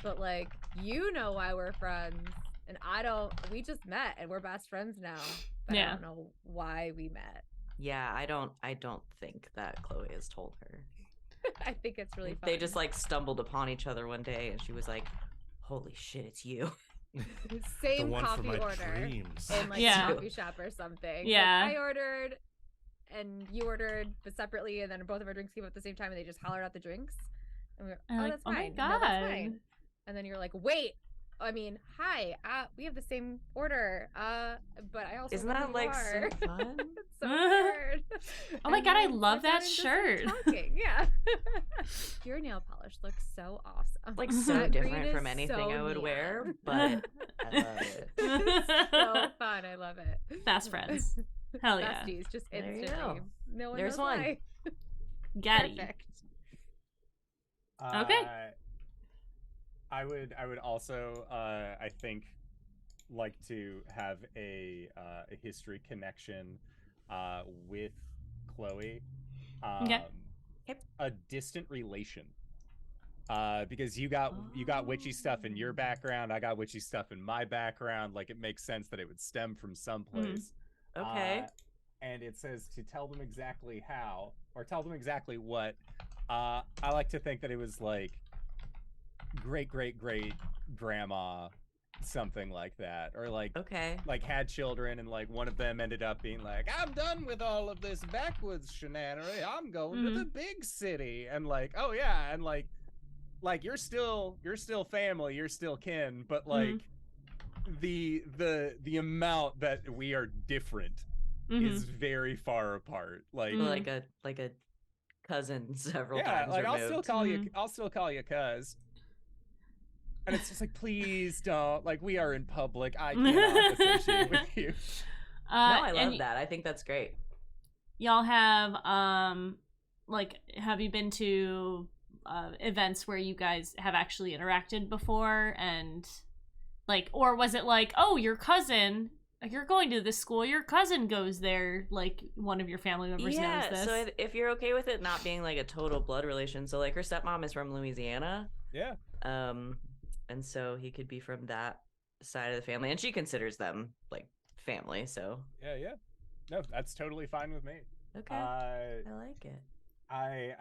but like why we're friends, and I don't. We just met and we're best friends now. But I don't know why we met.
Yeah, I don't think that Chloe has told her.
I think it's really fun.
They just like stumbled upon each other one day and she was like, holy shit, it's you.
Same
The one
coffee
from my
order
dreams.
in like
Yeah.
a coffee shop or something.
Yeah.
Like, I ordered and you ordered, but separately, and then both of our drinks came up at the same time and they just hollered out the drinks. And we were
I'm like,
that's
oh my
fine. No, that's
God.
fine. And then you're like, wait, hi, we have the same order. But I also
Isn't
know
that
who
like
you are.
so fun?
It's so weird.
Oh my
And
God, I
then
love
we got
that
into some
shirt.
talking. Yeah. Your nail polish looks so awesome.
Like so
That green
different from
is
anything
so
I would
neon.
wear, but I love it.
So fun. I love it.
Fast friends. Hell yeah.
Besties, just
There you
instantly.
go.
No one
There's
knows
one.
why.
Getty.
Perfect.
Okay.
I would also I think like to have a history connection with Chloe.
Okay.
A distant relation. Because you got witchy stuff in your background, I got witchy stuff in my background. Like it makes sense that it would stem from someplace.
Okay.
And it says to tell them exactly how, or tell them exactly what. I like to think that it was like great grandma, something like that, or like like had children and like one of them ended up being like, I'm done with all of this backwoods shenanigans, I'm going to the big city, and like, oh yeah, and like you're still family, you're still kin, but like the amount that we are different is very far apart. Like
like a cousin several
yeah,
times
like
removed.
I'll still call you cuz. And it's just like, please don't. Like, we are in public. I cannot associate with you.
No, I love that. I think that's great.
Y'all have like, have you been to events where you guys have actually interacted before, and like, or was it like, oh, your cousin, like you're going to this school, your cousin goes there, like one of your family members knows this.
So if you're okay with it not being like a total blood relation, so like her stepmom is from Louisiana.
Yeah.
And so he could be from that side of the family, and she considers them like family. So
yeah, no, that's totally fine with me.
Okay, I like it.
I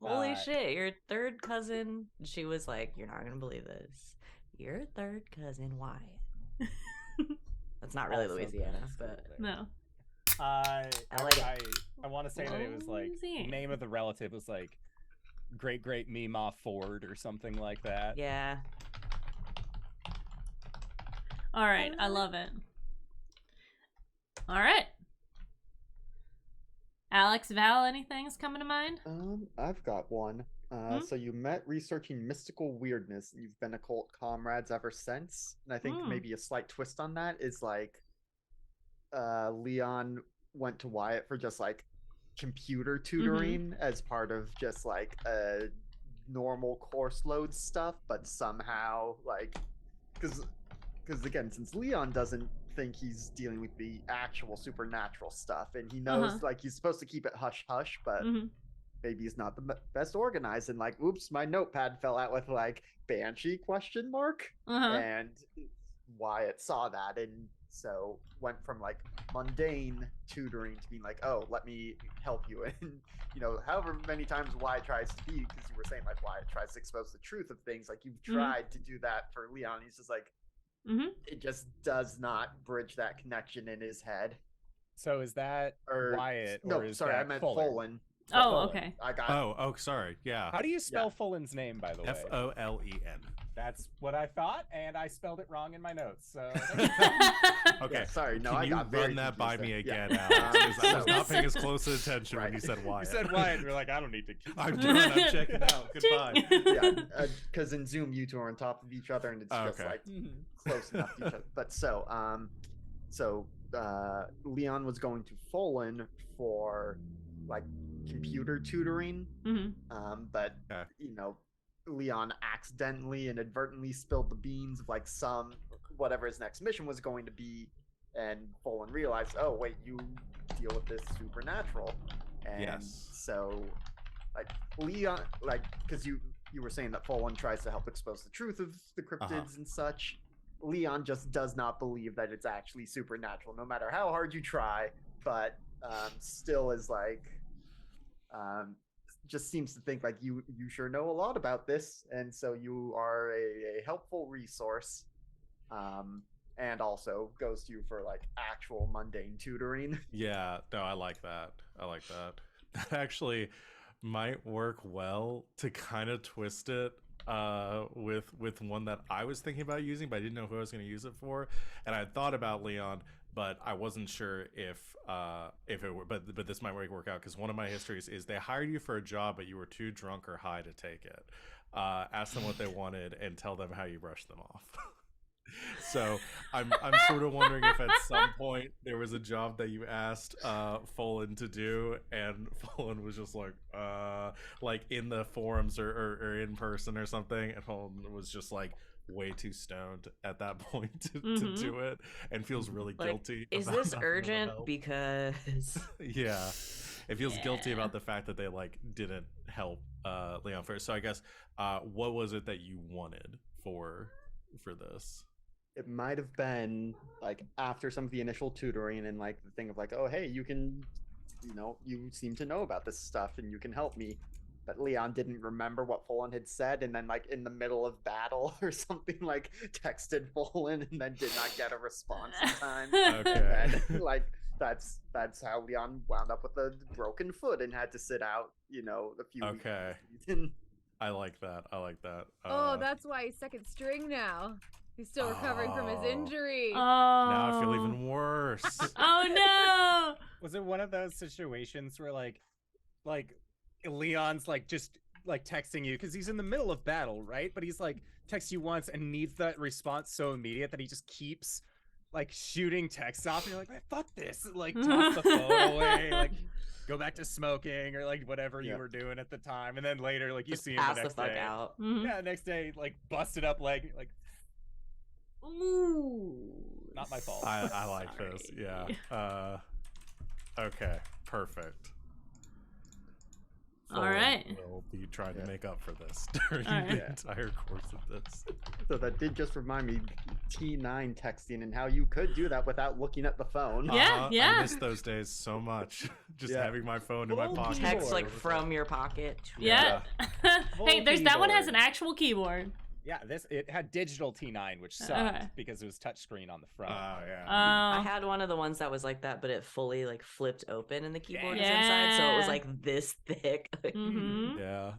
holy shit, your third cousin. She was like, "You're not gonna believe this. Your third cousin Wyatt That's not really
Also
Louisiana,
been
but
schooled there.
No.
I
like it.
I want to say that it was like
Louisiana.
name of the relative was like great Meemaw Ford or something like that.
yeah.
All right, I love it. All right. Alex, Val, anything's coming to mind?
I've got one. So you met researching mystical weirdness, and you've been occult comrades ever since. And I think maybe a slight twist on that is like, Leon went to Wyatt for just like computer tutoring as part of just like normal course load stuff, but somehow like, because again, since Leon doesn't think he's dealing with the actual supernatural stuff, and he knows like he's supposed to keep it hush hush, but maybe he's not the best organized, and like, oops, my notepad fell out with like Banshee ? And Wyatt saw that, and so went from like mundane tutoring to being like, oh, let me help you. And you know, however many times Wyatt tries to be, because you were saying like Wyatt tries to expose the truth of things, like you've tried to do that for Leon, he's just like, it just does not bridge that connection in his head.
So is that Wyatt?
No,
or is
sorry,
that
I meant
Fuller?
Folan.
Oh, okay.
I got.
Oh, sorry. Yeah.
How do you spell Fullen's name, by the way?
Folen.
That's what I thought, and I spelled it wrong in my notes. So
Okay.
Yeah, sorry, no,
Can
I
you
got very
run that by me
confused there.
again,
Yeah.
Alex? Because I was not paying as close attention when
Right.
you said Wyatt.
you said Wyatt, and we're like, I don't need to.
I'm done. I'm checking out. Goodbye.
Yeah, because in Zoom you two are on top of each other, and it's just
Okay.
like close enough to each other. But so Leon was going to Folan for like computer tutoring, but
Okay.
you know, Leon accidentally, inadvertently spilled the beans of like some whatever his next mission was going to be, and Folan realized, oh wait, you deal with this supernatural, and
Yes.
so like Leon, like, because you were saying that Folan tries to help expose the truth of the cryptids and such. Leon just does not believe that it's actually supernatural, no matter how hard you try, but still is like, just seems to think like you sure know a lot about this, and so you are a helpful resource, and also goes to you for like actual mundane tutoring.
Yeah, no, I like that. That actually might work well to kind of twist it with one that I was thinking about using, but I didn't know who I was going to use it for. And I thought about Leon, but I wasn't sure if it were. But this might work out, because one of my histories is they hired you for a job, but you were too drunk or high to take it. Ask them what they wanted and tell them how you brushed them off. So I'm sort of wondering if at some point there was a job that you asked Folan to do, and Folan was just like in the forums or in person or something, and Folan was just like way too stoned at that point to do it, and feels really guilty.
Is
about
this
not being able to
urgent?
help.
Because
Yeah, it feels guilty about the fact that they like didn't help Leon first. So I guess what was it that you wanted for this?
It might have been like after some of the initial tutoring and like the thing of like, oh hey, you can, you know, you seem to know about this stuff and you can help me. But Leon didn't remember what Folan had said, and then like in the middle of battle or something, like texted Folan and then did not get a response in time.
Okay.
And, like that's how Leon wound up with a broken foot and had to sit out, you know, a few
Okay.
weeks.
I like that.
Oh, that's why he's second string now. He's still recovering from his
Oh.
injury.
Oh.
Now I feel even worse.
Oh no!
Was it one of those situations where like Leon's like just like texting you because he's in the middle of battle, right? But he's like texts you once and needs that response so immediate that he just keeps like shooting texts off, and you're like, "Man, fuck this!" Like toss the phone away, like go back to smoking or like whatever you were doing at the time, and then later like you
just
see him the
pass the
next
fuck
day.
out.
Yeah, the next day like busted up leg, like
Ooh.
not my fault.
I like this. Yeah. Okay. Perfect.
All right.
We'll be trying to make up for this during
All right.
the entire course of this.
So that did just remind me T9 texting and how you could do that without looking at the phone.
Yeah, yeah.
I miss those days so much. Just
Yeah.
having my phone in my
Full
pocket.
Text like
Keyboard.
from your pocket.
Yeah. Hey,
Full
that one has an
keyboard.
actual keyboard.
Yeah, it had digital T9, which sucked
Okay.
because it was touchscreen on the front.
Oh yeah.
I
Oh.
had one of the ones that was like that, but it fully like flipped open and the keyboard is
Yeah.
inside, so it was like this thick.
Mm-hmm.
Yeah.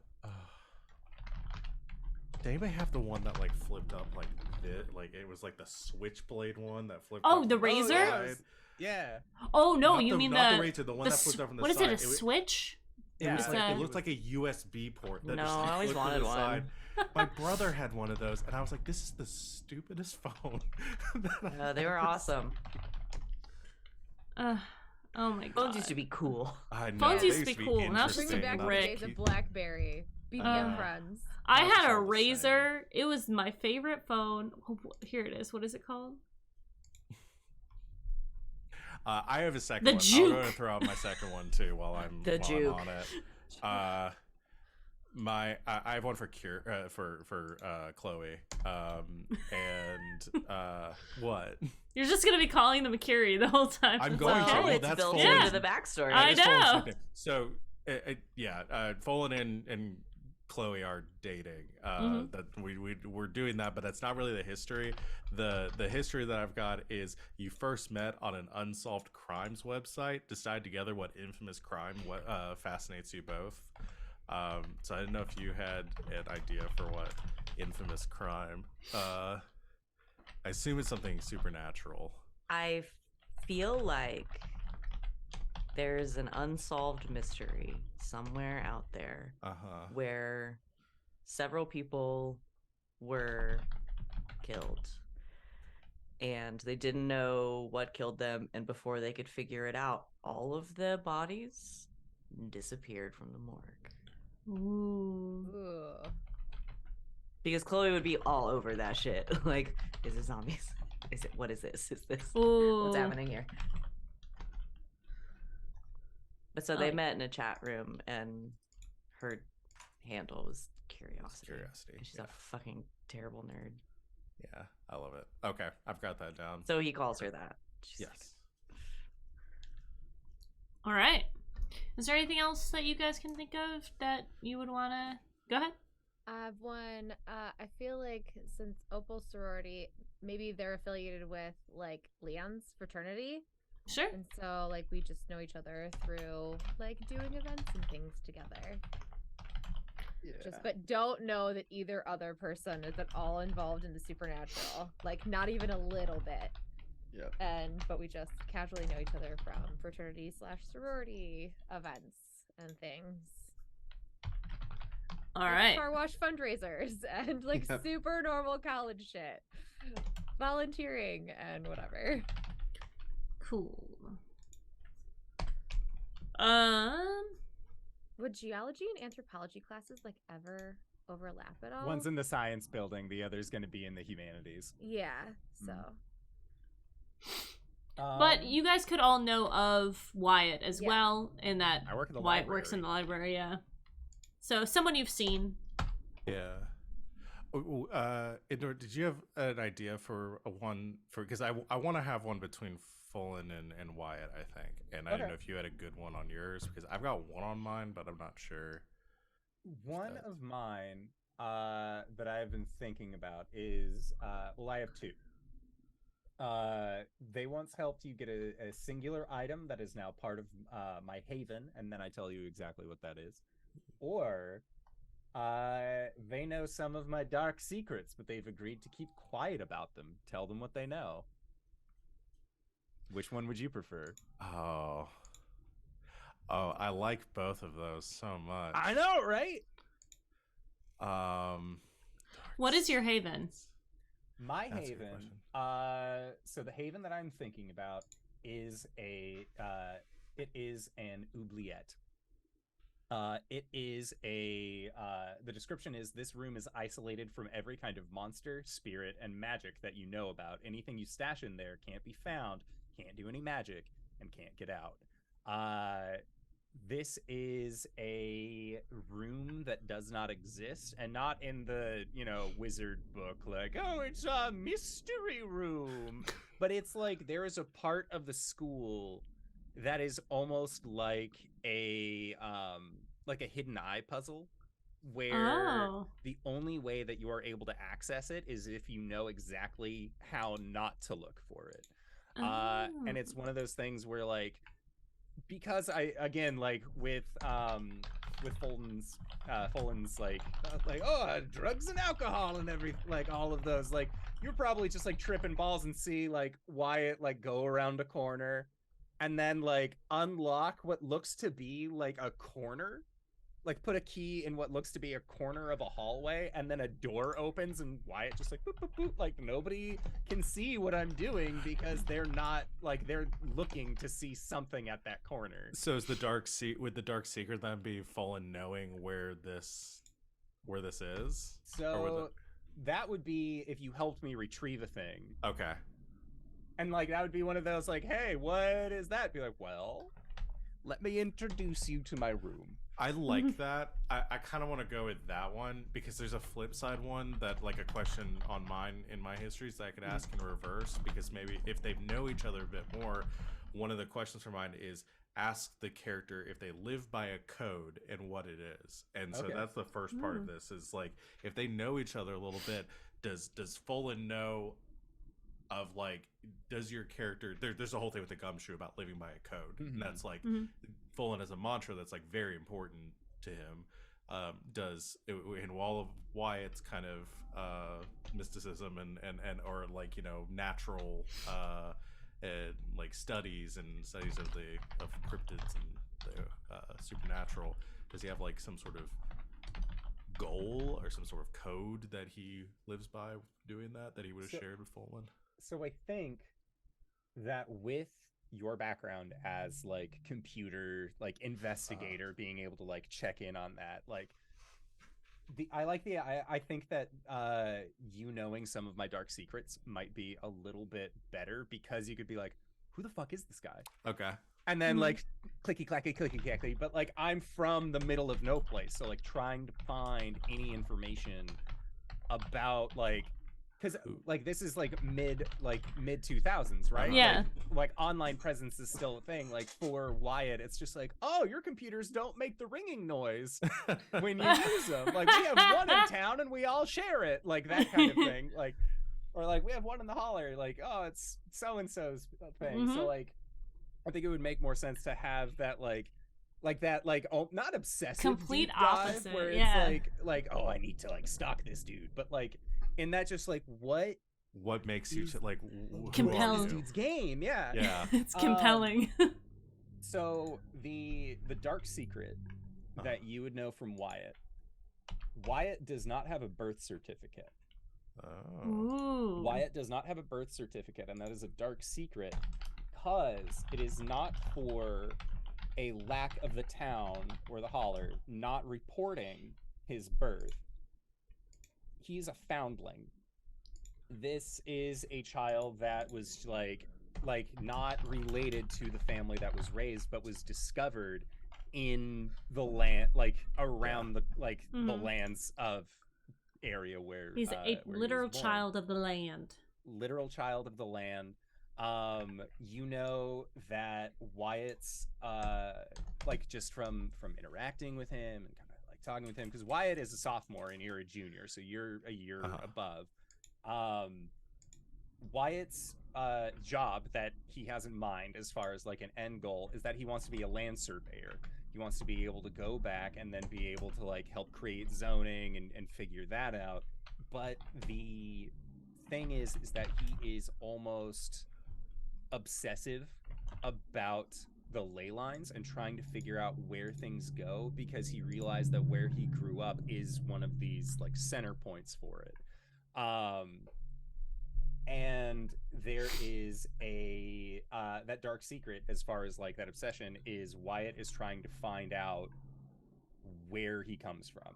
Did anybody have the one that like flipped up like this? Like it was like the switchblade one that flipped
Oh,
up
the
from
razor?
side?
Yeah.
Oh no,
Not
you mean
not
the
the razor, the one that flipped up from the
what is
side.
it? A
was-
switch?
It was
Yeah,
like, it
it
looked like a USB port. That
No,
just, like,
I always
flipped to
wanted
the
one.
side. My brother had one of those, and I was like, "This is the stupidest phone." that I've
They were
ever
awesome.
Oh my god.
Phones used to be cool.
I know,
Phones
they
used to be cool, now it's
Bring
just
me
a
back to the
brick.
days of BlackBerry. BBM friends.
I
Not
had a
all the same.
razor. It was my favorite phone. Oh, here it is. What is it called?
I have a second
The
one. I'm
Juke.
going to throw out my second one too while I'm
The Juke.
on it. I have one for Chloe. What?
You're just gonna be calling them a Curie the whole time.
I'm
It's
going to.
okay.
Well,
it's
that's
built
full
into
in.
the backstory.
I
just Folan's
know.
nickname. So, Folan and Chloe are dating.
Mhm.
That we're doing that, but that's not really the history. The history that I've got is you first met on an unsolved crimes website, decide together what infamous crime fascinates you both. So I didn't know if you had an idea for what infamous crime. I assume it's something supernatural.
I feel like there's an unsolved mystery somewhere out there where several people were killed and they didn't know what killed them, and before they could figure it out, all of the bodies disappeared from the morgue.
Ooh.
Ooh.
Because Chloe would be all over that shit. Like, is it zombies? Is it, what is this? Is this
Ooh.
what's happening here? But so they
Oh.
met in a chat room, and her handle was curiosity.
Curiosity.
And she's
Yeah.
a fucking terrible nerd.
Yeah, I love it. Okay, I've got that down.
So he calls her that. She's like,
Yes.
All right. Is there anything else that you guys can think of that you would want to go ahead?
I have one. I feel like since Opal sorority, maybe they're affiliated with like Leon's fraternity,
Sure.
and so like we just know each other through like doing events and things together.
Yeah.
But don't know that either other person is at all involved in the supernatural, like not even a little bit.
Yep.
But we just casually know each other from fraternity/sorority events and things.
All
Like
right.
car wash fundraisers and like
Yep.
super normal college shit, volunteering and whatever.
Cool.
Would geology and anthropology classes like ever overlap at all?
One's in the science building, the other's going to be in the humanities.
Yeah. So
But you guys could all know of Wyatt as
Yeah.
well, in that
I work in the
Wyatt works in the library, yeah. So someone you've seen.
Yeah. Indor, did you have an idea for a one for? Because I want to have one between Fullen and Wyatt, I think, and I didn't
Okay.
know if you had a good one on yours because I've got one on mine, but I'm not sure.
One
that-
of mine that I've been thinking about is well, I have two. They once helped you get a singular item that is now part of my haven, and then I tell you exactly what that is. Or they know some of my dark secrets, but they've agreed to keep quiet about them. Tell them what they know. Which one would you prefer?
Oh, I like both of those so much.
I know, right?
What is your haven?
My
That's a good
haven.
question.
So the haven that I'm thinking about is it is an oubliette. It is the description is this room is isolated from every kind of monster, spirit, and magic that you know about. Anything you stash in there can't be found, can't do any magic, and can't get out. This is a room that does not exist, and not in the, wizard book, like, oh, it's a mystery room. But it's like there is a part of the school that is almost like a hidden eye puzzle. where the only way that you are able to access it is if you know exactly how not to look for it. And it's one of those things where, like, because I, again, like with Fulton's drugs and alcohol and everything, like all of those, like you're probably just like tripping balls and see like Wyatt like go around a corner and then like unlock what looks to be like a corner, like put a key in what looks to be a corner of a hallway, and then a door opens and Wyatt just like boop, boop, boop, like nobody can see what I'm doing because they're not like, they're looking to see something at that corner.
So is would the dark secret then be Fallen knowing where this is?
So that would be if you helped me retrieve a thing.
Okay.
And like that would be one of those like, hey, what is that? Be like, well, let me introduce you to my room.
I like that. I kind of want to go with that one because there's a flip side one that, like, a question on mine in my histories that I could ask in reverse, because maybe if they know each other a bit more, one of the questions for mine is ask the character if they live by a code and what it is. And so that's the first part of this, is like, if they know each other a little bit, does Folan know of, like, does your character, there's a whole thing with the gumshoe about living by a code, and that's like Folan as a mantra that's like very important to him. Does in all of Wyatt's kind of mysticism and or like, you know, natural like studies of cryptids and the supernatural, does he have like some sort of goal or some sort of code that he lives by doing that he would have shared with Folan?
So I think that with your background as like computer like investigator, being able to like check in on that, like I think that you knowing some of my dark secrets might be a little bit better, because you could be like, who the fuck is this guy?
Okay.
And then like clicky clacky, but like I'm from the middle of no place, so like trying to find any information about like, because like this is like mid 2000s, right?
Yeah.
Like online presence is still a thing. Like for Wyatt, it's just like, oh, your computers don't make the ringing noise when you use them. Like we have one in town and we all share it. Like that kind of thing. Like, or like we have one in the holler. Like, oh, it's so and so's thing. So like, I think it would make more sense to have that like that, like, oh, not obsessive
complete
deep dive,
opposite,
where
yeah.
it's like, oh, I need to like stalk this dude, but like in that just like what
makes you like
compelling
dude's game, yeah.
It's compelling.
So the dark secret that you would know from Wyatt does not have a birth certificate.
Ooh.
Wyatt does not have a birth certificate, and that is a dark secret because it is not for a lack of the town or the holler not reporting his birth. He's a foundling. This is a child that was like not related to the family that was raised, but was discovered in the land, like around the like the lands of area where
he's a literal child of the land.
Literal child of the land. You know that Wyatt's like just from interacting with him and kind of like talking with him, because Wyatt is a sophomore and you're a junior, so you're a year above. Wyatt's job that he has in mind as far as like an end goal is that he wants to be a land surveyor. He wants to be able to go back and then be able to like help create zoning and figure that out. But the thing is that he is almost obsessive about the ley lines and trying to figure out where things go, because he realized that where he grew up is one of these like center points for it. And there is a that dark secret, as far as like that obsession, is Wyatt is trying to find out where he comes from,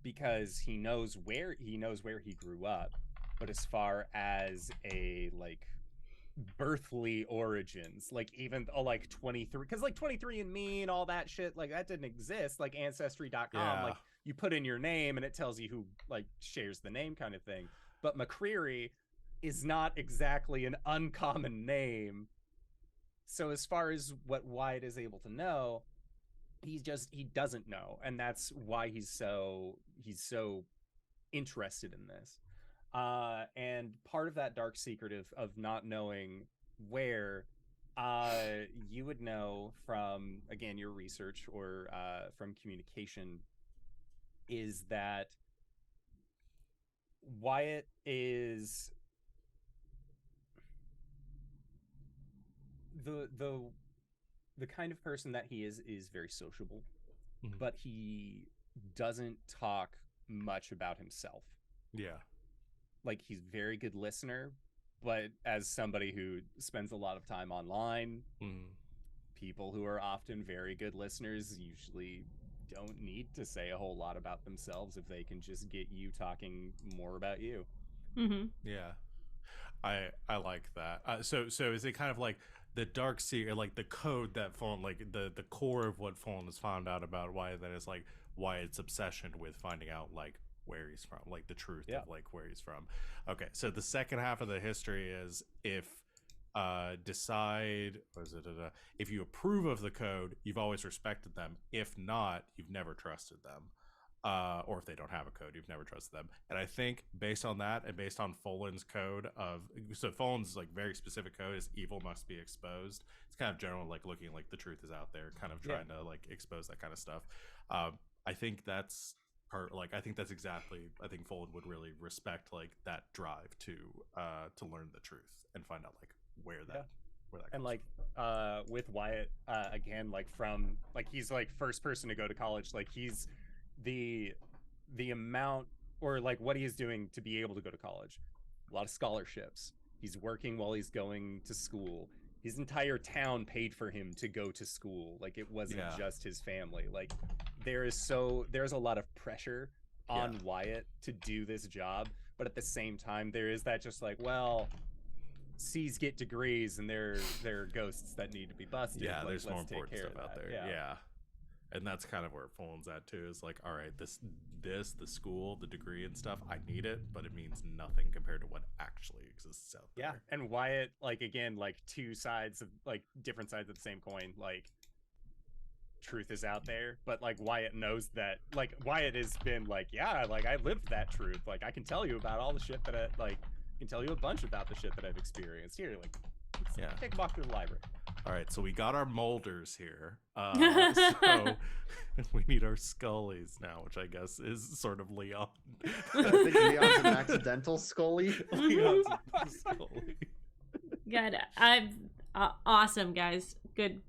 because he knows where he grew up, but as far as a like birthly origins, like even like 23, because like 23andMe and all that shit, like that didn't exist, like ancestry.com, like you put in your name and it tells you who like shares the name kind of thing. But McCreary is not exactly an uncommon name. So as far as what Wyatt is able to know, he doesn't know, and that's why he's so interested in this. And part of that dark secret of not knowing where, you would know from, again, your research or from communication, is that Wyatt is the kind of person that he is very sociable, but he doesn't talk much about himself.
Yeah.
Like, he's a very good listener, but as somebody who spends a lot of time online, people who are often very good listeners usually don't need to say a whole lot about themselves if they can just get you talking more about you.
Yeah. I like that. So is it kind of like the dark secret, like the code that Fallen, like the core of what Fallen has found out about Wyatt, that is like Wyatt's obsession with finding out like where he's from, like the truth of like where he's from. Okay, so the second half of the history is if if you approve of the code, you've always respected them. If not, you've never trusted them. Or if they don't have a code, you've never trusted them. And I think based on that, and based on Folan's code so Folan's like very specific code is evil must be exposed. It's kind of general, like looking like the truth is out there, kind of trying to like expose that kind of stuff. I think that's I think that's exactly, I think Folan would really respect like that drive to learn the truth and find out like where that comes
and like with Wyatt, again, like from like he's like first person to go to college, like he's the amount, or like what he is doing to be able to go to college, a lot of scholarships, he's working while he's going to school, his entire town paid for him to go to school, like it wasn't just his family. Like there's a lot of pressure on Wyatt to do this job, but at the same time there is that just like, well, C's get degrees and they're ghosts that need to be busted.
Yeah,
like,
there's more
let's take
important
care
stuff
of
out
that.
there. Yeah. And that's kind of where Fallen's at too, is like, all right, the school, the degree and stuff, I need it, but it means nothing compared to what actually exists out there.
Yeah, and Wyatt, like, again, like two sides of like different sides of the same coin. Like, truth is out there, but like Wyatt knows that, like Wyatt has been like, yeah, like I lived that truth. Like I can tell you about all the shit that I can tell you a bunch about the shit that I've experienced. Here, like, take a walk through the library.
All right, so we got our Molders here. So we need our Scullies now, which I guess is sort of Leon.
I think Leon's an accidental Scully.
Leon's a Scully.
Good. Awesome, guys. Good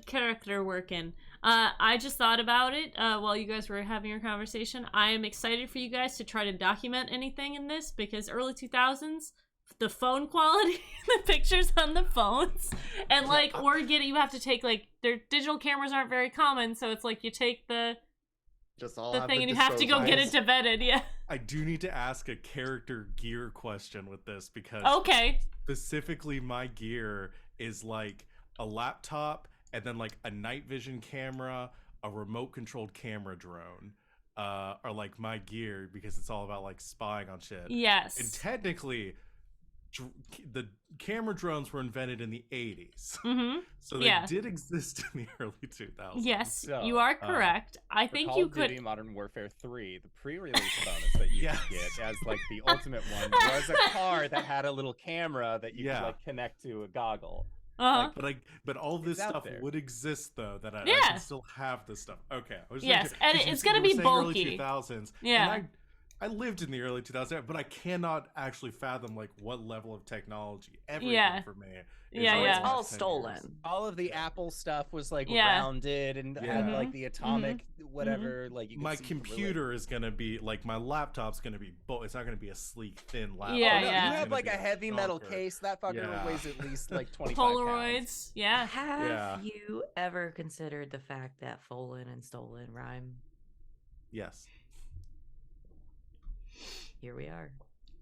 character working. I just thought about it while you guys were having your conversation. I am excited for you guys to try to document anything in this, because early 2000s, the phone quality, the pictures on the phones, and like, or you have to take like, their digital cameras aren't very common, so it's like you take the thing and you have to go get it vetted. Yeah.
I do need to ask a character gear question with this, because specifically my gear is like a laptop and then like a night vision camera, a remote controlled camera drone. Are like my gear, because it's all about like spying on shit.
Yes.
And technically, the camera drones were invented in the 80s. So they did exist in the early 2000s.
Yes,
so,
you are correct. I think
Call
you
of
could.
Duty Modern Warfare 3, the pre-release bonus that you could get as like the ultimate one was a car that had a little camera that you could like connect to a goggle.
But all this stuff would exist though, that I can still have this stuff. Okay. I was
and it's gonna be bulky.
Early 2000s.
Yeah.
And I lived in the early 2000s, but I cannot actually fathom like what level of technology. Everything for me.
It's all stolen.
Years. All of the Apple stuff was like rounded and had like the atomic whatever. Like you
my computer is gonna be like, my laptop's gonna be it's not gonna be a sleek thin laptop.
You have like a heavy metal case that fucker weighs at least like 25
Polaroids.
Pounds.
Yeah.
Have you ever considered the fact that Folan and stolen rhyme?
Yes.
Here we are.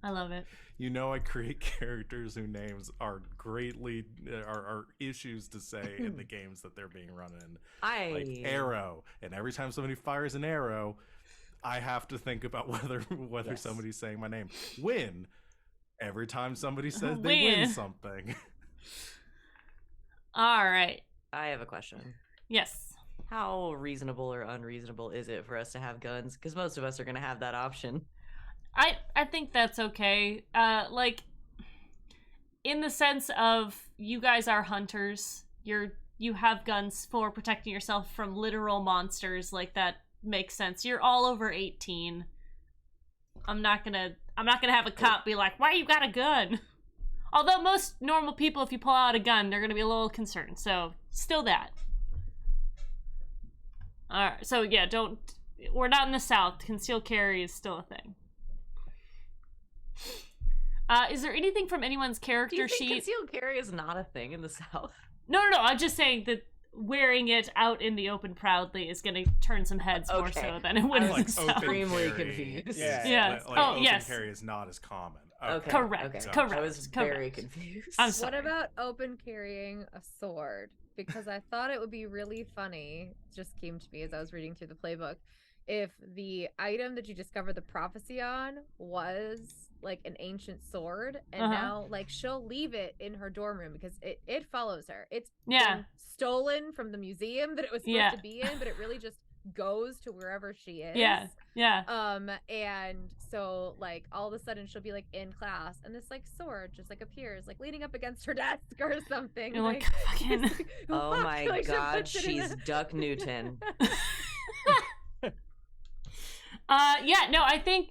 I love it.
You know, I create characters whose names are greatly are issues to say in the games that they're being run in. Like Arrow, and every time somebody fires an arrow, I have to think about whether somebody's saying my name. Win. Every time somebody says they win something.
All right.
I have a question.
Yes.
how reasonable or unreasonable is it for us to have guns? Because most of us are going to have that option.
I think that's okay. Like, in the sense of you guys are hunters, you have guns for protecting yourself from literal monsters, like that makes sense. You're all over 18. I'm not gonna have a cop be like, why you got a gun? Although most normal people, if you pull out a gun, they're gonna be a little concerned, so still that. Alright, so yeah, we're not in the South. Concealed carry is still a thing. Is there anything from anyone's character
Do you think
sheet?
concealed carry is not a thing in the South?
No. I'm just saying that wearing it out in the open proudly is going to turn some heads more
Okay.
so than it would in
Like
the South.
open
Extremely
carry.
confused.
Yeah.
Like,
Oh,
open
yes.
carry is not as common.
Okay.
Correct,
Okay.
correct,
I was
correct.
very confused.
I'm
What
sorry.
about open carrying a sword? Because I thought it would be really funny, just came to me as I was reading through the playbook, if the item that you discovered the prophecy on was like an ancient sword, and now like she'll leave it in her dorm room because it follows her. It's been stolen from the museum that it was supposed to be in, but it really just goes to wherever she is.
Yeah.
And so like all of a sudden she'll be like in class and this like sword just like appears like leaning up against her desk or something.
You're like fucking.
Oh my
like, she
god,
puts it in
she's Duck Newton.
Yeah, no, I think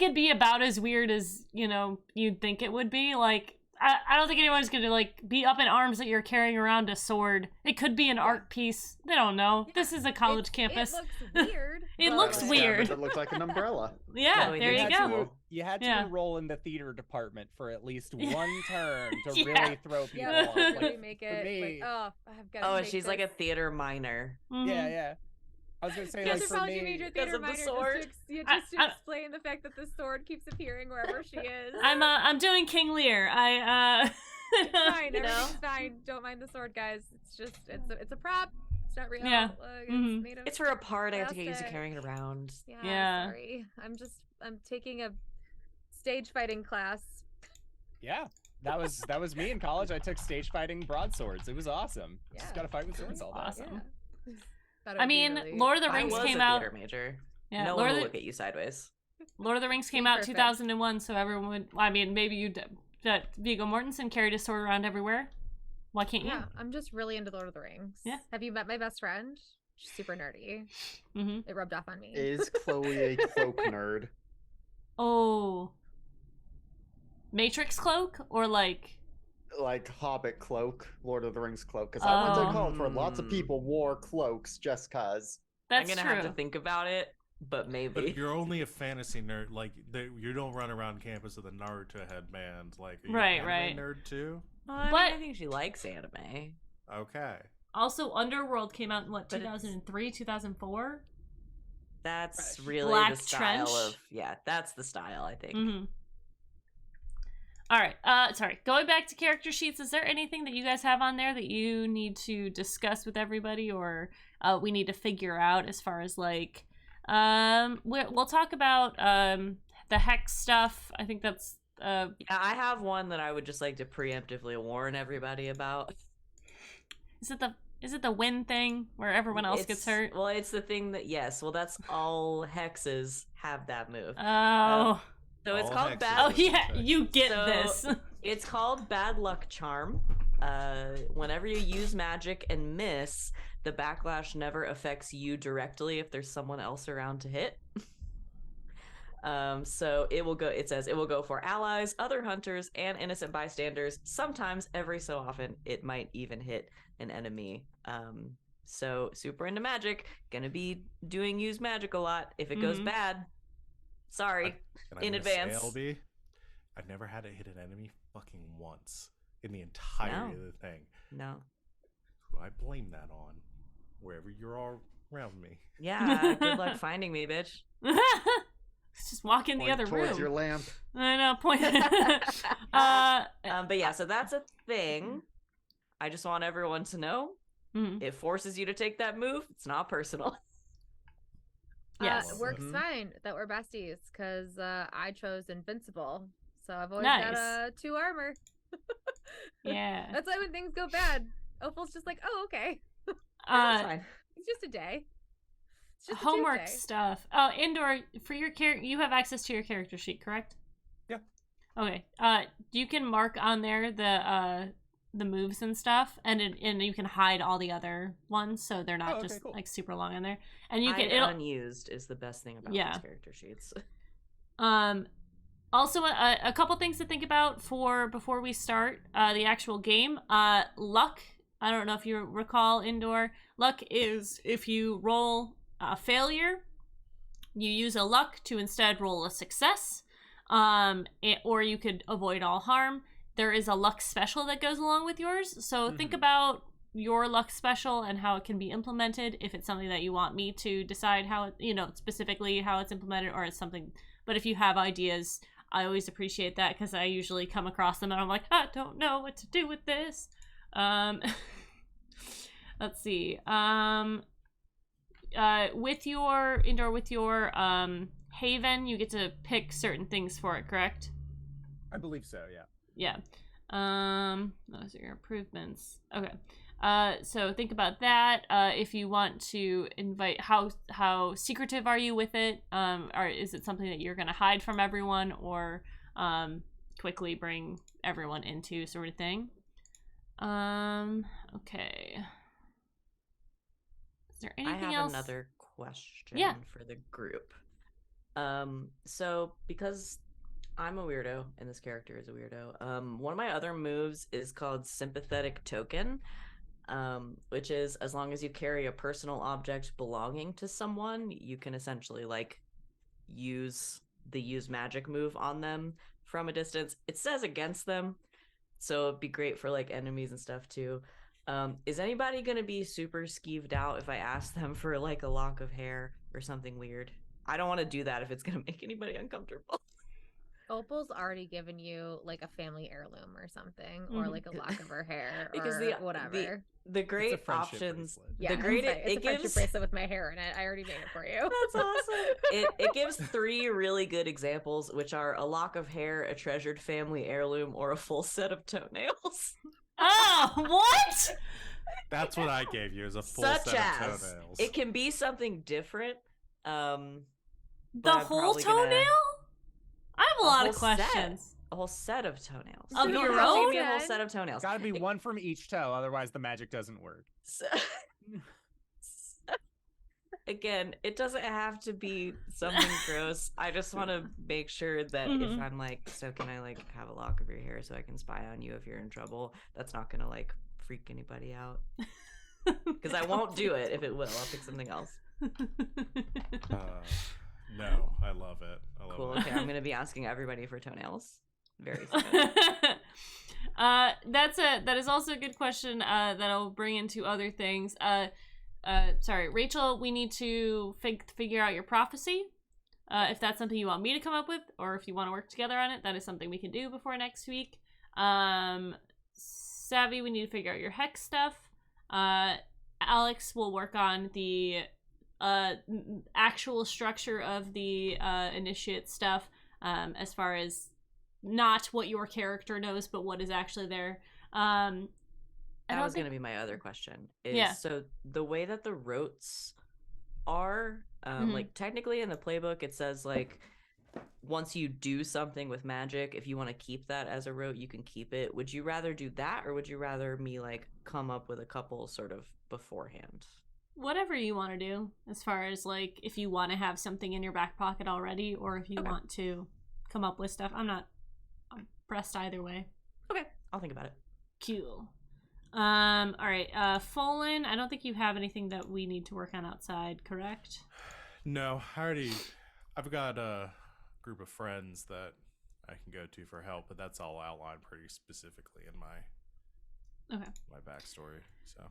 it'd be about as weird as, you'd think it would be. Like, I don't think anyone's gonna, like, be up in arms that you're carrying around a sword. It could be an art piece. They don't know.
Yeah.
This is a college campus.
It looks weird.
It
but,
looks
like,
weird.
It looks like an umbrella.
Yeah,
No,
there you go.
You had to
Yeah.
enroll in the theater department for at least
Yeah.
one term to
Yeah.
really throw people
Yeah,
off.
before
Like,
we make
for
it
me-
like, oh, I've got.
Oh, and she's like a theater minor.
Mhm.
yeah. I was gonna say, like, for
anthropology
me,
major,
because
theater
of the
minor,
sword.
just to
I-
explain the fact that the sword keeps appearing wherever she is.
I'm doing King Lear.
It's fine.
You know?
Everything's fine. Don't mind the sword, guys. It's just it's a prop. It's not real.
Yeah.
It's
Mhm.
made of.
It's for a part I have to get used to
plastic.
carrying it around.
Yeah.
Sorry. I'm taking a stage fighting class.
yeah, that was me in college. I took stage fighting broadswords. It was awesome.
Yeah.
Just gotta fight with swords all day.
Awesome.
Yeah. Thought it
I
would be
mean,
really
Lord of the
I
Rings
was
came
a
out.
theater major.
Yeah,
No
Lord
one
of
will
the
look at you sideways.
Lord of the Rings came
Be
out
perfect.
2001, so everyone would. I mean, maybe you did. That Viggo Mortensen carried his sword around everywhere. Why can't you?
Yeah, I'm just really into Lord of the Rings.
Yeah.
Have you met my best friend? She's super nerdy.
Mm-hmm.
It rubbed off on me.
Is Chloe a cloak nerd?
Oh. Matrix cloak or like.
Like Hobbit cloak, Lord of the Rings cloak? Because I went to
Oh.
college where lots of people wore clocks just cause.
That's
I'm gonna
true.
have to think about it, but maybe.
But you're only a fantasy nerd. Like, you don't run around campus with a Naruto headband. Like, are you
Right,
an
right.
anime nerd too?
I
But-
think she likes anime.
Okay.
Also, Underworld came out in what,
But it's-
2003, 2004?
That's really
Black
the style
trench?
of that's the style I think.
Mm-hmm. All right. Sorry. Going back to character sheets, is there anything that you guys have on there that you need to discuss with everybody, or we need to figure out as far as like, we'll talk about the hex stuff. I think that's
Yeah, I have one that I would just like to preemptively warn everybody about.
is it the win thing where everyone else gets hurt?
Well, it's the thing that well, that's all hexes have that move.
Oh.
So it's
All
called
hexes
bad.
Oh
have
yeah,
effects.
you get
So-
this.
It's called bad luck charm. Whenever you use magic and miss, the backlash never affects you directly if there's someone else around to hit. So it says it will go for allies, other hunters, and innocent bystanders. Sometimes, every so often, it might even hit an enemy. So super into magic, gonna be doing use magic a lot. If it goes
Mhm.
bad, sorry.
And I'm
In
gonna say,
advance.
LB, I've never had it hit an enemy fucking once in the entirety of the thing.
No.
Who do I blame that on? Wherever you're all around me.
Yeah, good luck finding me, bitch.
Just walk in the
Point
other
towards
room.
your lamp.
I know. Point.
But yeah, so that's a thing. I just want everyone to know
Mhm.
it forces you to take that move. It's not personal.
Yes.
Works
Mhm.
fine that we're besties because I chose invincible, so I've always
Nice.
got 2 armor.
Yeah.
That's why when things go bad, Opal's just like, oh okay.
That's
Uh,
fine.
It's just a day. It's just a
Homework
Tuesday.
stuff. Oh, Indoor, for your character, you have access to your character sheet, correct?
Yeah.
Okay. You can mark on there the moves and stuff, and you can hide all the other ones, so they're not just
cool.
like super long in there. And you
Hide
can
unused is the best thing about
Yeah.
these character sheets.
Also, a couple things to think about before we start the actual game. Luck. I don't know if you recall, Indoor. Luck is if you roll a failure, you use a luck to instead roll a success, or you could avoid all harm. There is a luck special that goes along with yours, so think about your luck special and how it can be implemented. If it's something that you want me to decide how it, specifically how it's implemented, or it's something. But if you have ideas, I always appreciate that because I usually come across them and I'm like, I don't know what to do with this. Let's see. With your Haven, you get to pick certain things for it, correct?
I believe so, yeah.
Yeah. Those are your improvements. Okay. So think about that. If you want to invite, how secretive are you with it? Or is it something that you're gonna hide from everyone, or quickly bring everyone into, sort of thing? Okay. Is there anything else?
I have another question
Yeah.
for the group. So because I'm a weirdo and this character is a weirdo, one of my other moves is called Sympathetic Token, which is as long as you carry a personal object belonging to someone, you can essentially use the use magic move on them from a distance. It says against them, so it'd be great for enemies and stuff too. Is anybody gonna be super skeeved out if I ask them for a lock of hair or something weird? I don't want to do that if it's gonna make anybody uncomfortable.
Opal's already given you a family heirloom or something, or a lock of her hair,
Because
or whatever.
The great
It's a friendship
options.
bracelet.
Yeah,
The great
it's
it
a friendship
gives.
bracelet with my hair in it. I already made it for you.
That's awesome. It gives 3 really good examples, which are a lock of hair, a treasured family heirloom, or a full set of toenails.
Oh, what?
That's what I gave you, is a full
Such
set
as
of toenails.
it can be something different.
The
but I'm
whole
probably gonna-
toenail? I have a lot of
whole set.
questions.
A whole set of toenails.
Of
You don't
your
have to
own?
give me a whole set of toenails.
Gotta be one from each toe, otherwise the magic doesn't work.
So- Again, it doesn't have to be something gross. I just want to make sure that if I'm so can I have a lock of your hair so I can spy on you if you're in trouble? That's not gonna freak anybody out. Because I won't do it. If it will, I'll pick something else.
No, I love it. I love
Cool.
it.
Okay, I'm gonna be asking everybody for toenails very soon.
That is also a good question that I'll bring into other things. Sorry, Rachel, we need to figure out your prophecy. If that's something you want me to come up with, or if you want to work together on it, that is something we can do before next week. Savvy, we need to figure out your hex stuff. Alex will work on the actual structure of the initiate stuff, as far as not what your character knows, but what is actually there.
That was going to be my other question. So the way that the rotes are, technically in the playbook, it says once you do something with magic, if you want to keep that as a rote, you can keep it. Would you rather do that, or would you rather me come up with a couple sort of beforehand?
Whatever you want to do, as far as if you want to have something in your back pocket already, or if you want to come up with stuff. I'm pressed either way.
Okay, I'll think about it.
Cool. All right. Fallen, I don't think you have anything that we need to work on outside, correct?
No, I've got a group of friends that I can go to for help, but that's all outlined pretty specifically in my backstory. So,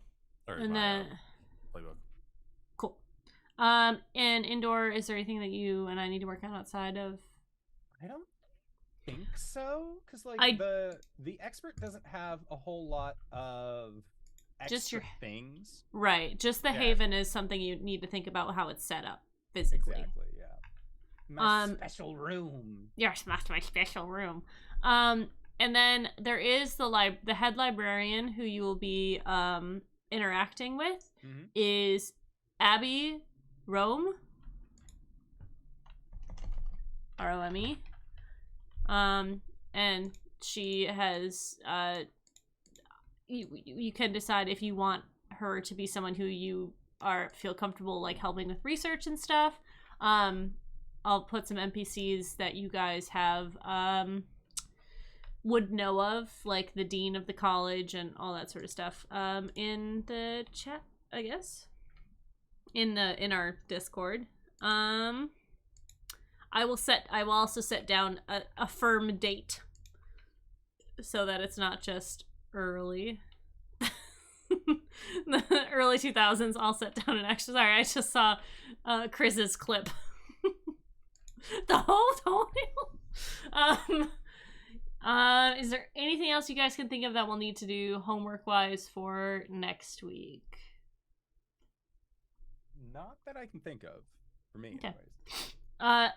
and then
playbook.
Cool. And Indoor, is there anything that you and I need to work on outside of?
I don't think so, because the expert doesn't have a whole lot of extra things.
Right. Just the Haven is something you need to think about how it's set up physically.
Exactly. Yeah. My special room.
Yes, that's my special room. And then there is the head librarian who you will be interacting with.
Mm-hmm.
Is Abby Rome. Rome. And she has you can decide if you want her to be someone who you feel comfortable like helping with research and stuff. I'll put some NPCs that you guys have would know of, like the dean of the college and all that sort of stuff, in the chat, I guess, in our Discord. I will also set down a firm date so that it's not just early. The early 2000s. I'll set down an extra. Sorry, I just saw Chris's clip. The whole toenail. Is there anything else you guys can think of that we'll need to do homework wise for next week?
Not that I can think of. For me,
Okay.
anyways.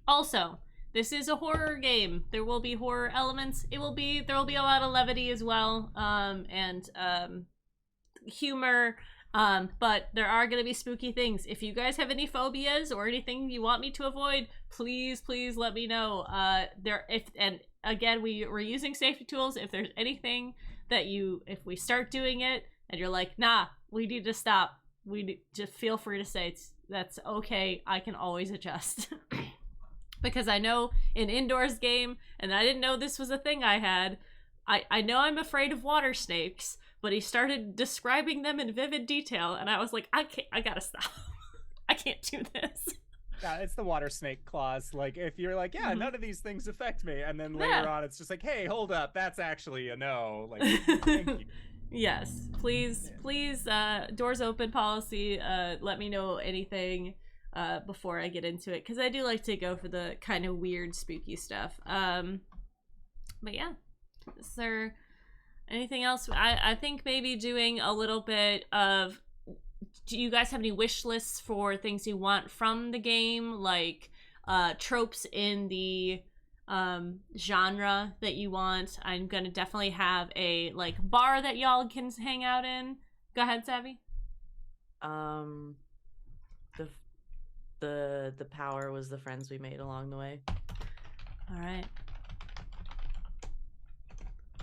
Also, this is a horror game. There will be horror elements. There will be a lot of levity as well, and humor. But there are going to be spooky things. If you guys have any phobias or anything you want me to avoid, please let me know. And again, we're using safety tools. If there's anything that if we start doing it and you're like, nah, we need to stop, just feel free to say that's okay. I can always adjust. Because I know in indoors game, and I didn't know this was a thing I had, I know I'm afraid of water snakes, but he started describing them in vivid detail, and I was like, I gotta stop. I can't do this.
Yeah, it's the water snake clause. Like, if you're like, yeah, none of these things affect me, and then later
Yeah.
on it's just like, hey, hold up, that's actually a no. Like, thank you.
Yes, please, doors open policy. Let me know anything before I get into it, because I do like to go for the kind of weird, spooky stuff. But yeah, is there anything else? I think maybe doing a little bit of, do you guys have any wish lists for things you want from the game, like tropes in the genre that you want? I'm gonna definitely have a like bar that y'all can hang out in. Go ahead, Savvy.
The power was the friends we made along the way.
All right.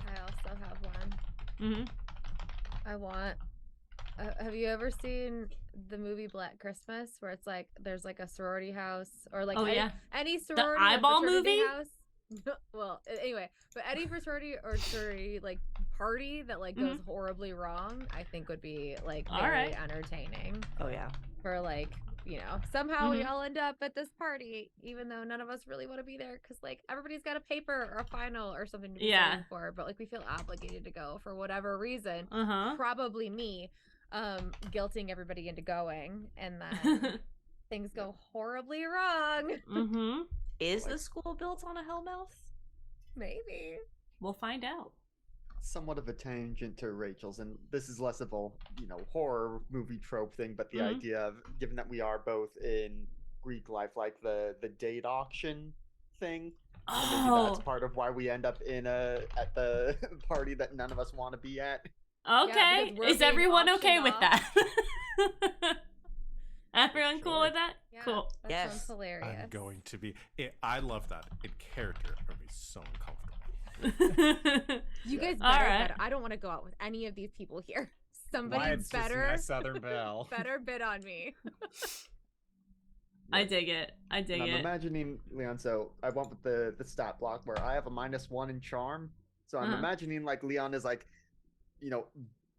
I also have one.
Mm-hmm.
I want. Have you ever seen the movie Black Christmas, where it's like there's like a sorority house, or like any sorority or
eyeball
fraternity
movie?
house? Well, anyway, but any fraternity or sorority like party that like goes horribly wrong, I think would be like very entertaining.
Oh yeah.
For like, you know, somehow we all end up at this party, even though none of us really want to be there, because like everybody's got a paper or a final or something to be studying for, but like we feel obligated to go for whatever reason. Probably me, guilting everybody into going, and then things go horribly wrong.
Is the school built on a hellmouth?
Maybe.
We'll find out.
Somewhat of a tangent to Rachel's, and this is less of a horror movie trope thing, but the idea of, given that we are both in Greek life, like the date auction thing, maybe that's part of why we end up at the party that none of us want to be at.
Okay,
Yeah,
is everyone okay with
off.
that? Everyone cool with that?
Yeah,
cool.
That sounds hilarious.
I'm going to be. I love that. In character, I'll be so uncomfortable.
You guys
All
better,
right.
better. I don't want to go out with any of these people here. Somebody
Wyatt's just
better,
my Southern Belle.
better bid on me.
I dig it.
I'm imagining, Leon, so I went with the stat block where I have a -1 in charm. So I'm imagining like Leon is like,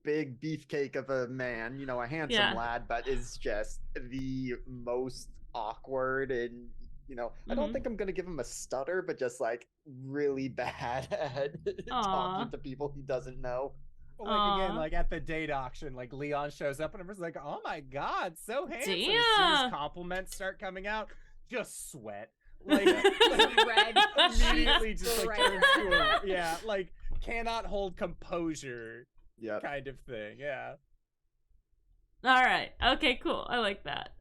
big beefcake of a man, a handsome lad, but is just the most awkward and, I don't think I'm going to give him a stutter, but just like really bad at talking to people he doesn't know.
Well, like again, like at the date auction, like Leon shows up and everyone's like, "Oh my god, so handsome!" As soon as compliments start coming out, just sweat, like
Red,
immediately, just like
red.
turns to like cannot hold composure, kind of thing. Yeah.
All right. Okay. Cool. I like that.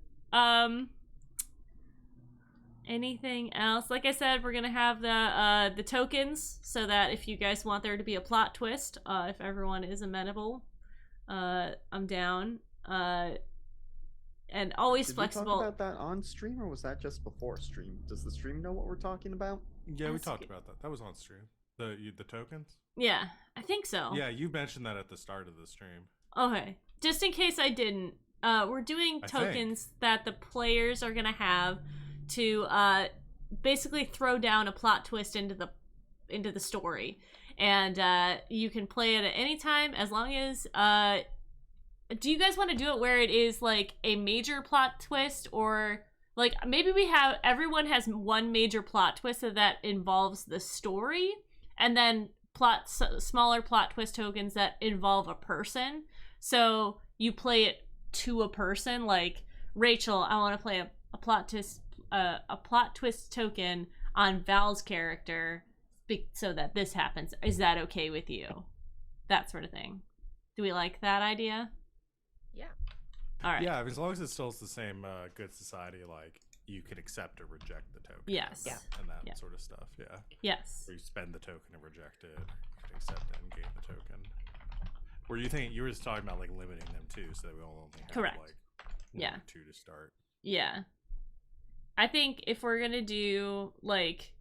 Anything else? Like I said, we're gonna have the tokens, so that if you guys want there to be a plot twist, if everyone is amenable, I'm down. and always
Did
flexible.
we talk about that on stream, or was that just before stream? Does the stream know what we're talking about?
Yeah, we
That's
talked
good.
about that. That was on stream. The tokens.
Yeah, I think so.
Yeah, you mentioned that at the start of the stream.
Okay. Just in case I didn't, we're doing
I
tokens that the players are gonna have to basically throw down a plot twist into the story, and you can play it at any time as long as. Do you guys want to do it where it is like a major plot twist, or like maybe everyone has one major plot twist that involves the story, and then smaller plot twist tokens that involve a person. So you play it to a person, like Rachel. I want to play a plot twist token on Val's character, so that this happens. Is that okay with you? That sort of thing. Do we like that idea?
Yeah.
All right.
Yeah, as long as it still is the same good society, like you could accept or reject the token.
Yes.
Yeah.
And that
Yeah.
sort of stuff. Yeah.
Yes.
Or you spend the token and reject it. You can accept it and gain the token. Were you thinking you were just talking about like limiting them too, so that we all only have
Correct.
like one
Yeah.
or two to start.
Yeah. I think if we're gonna do like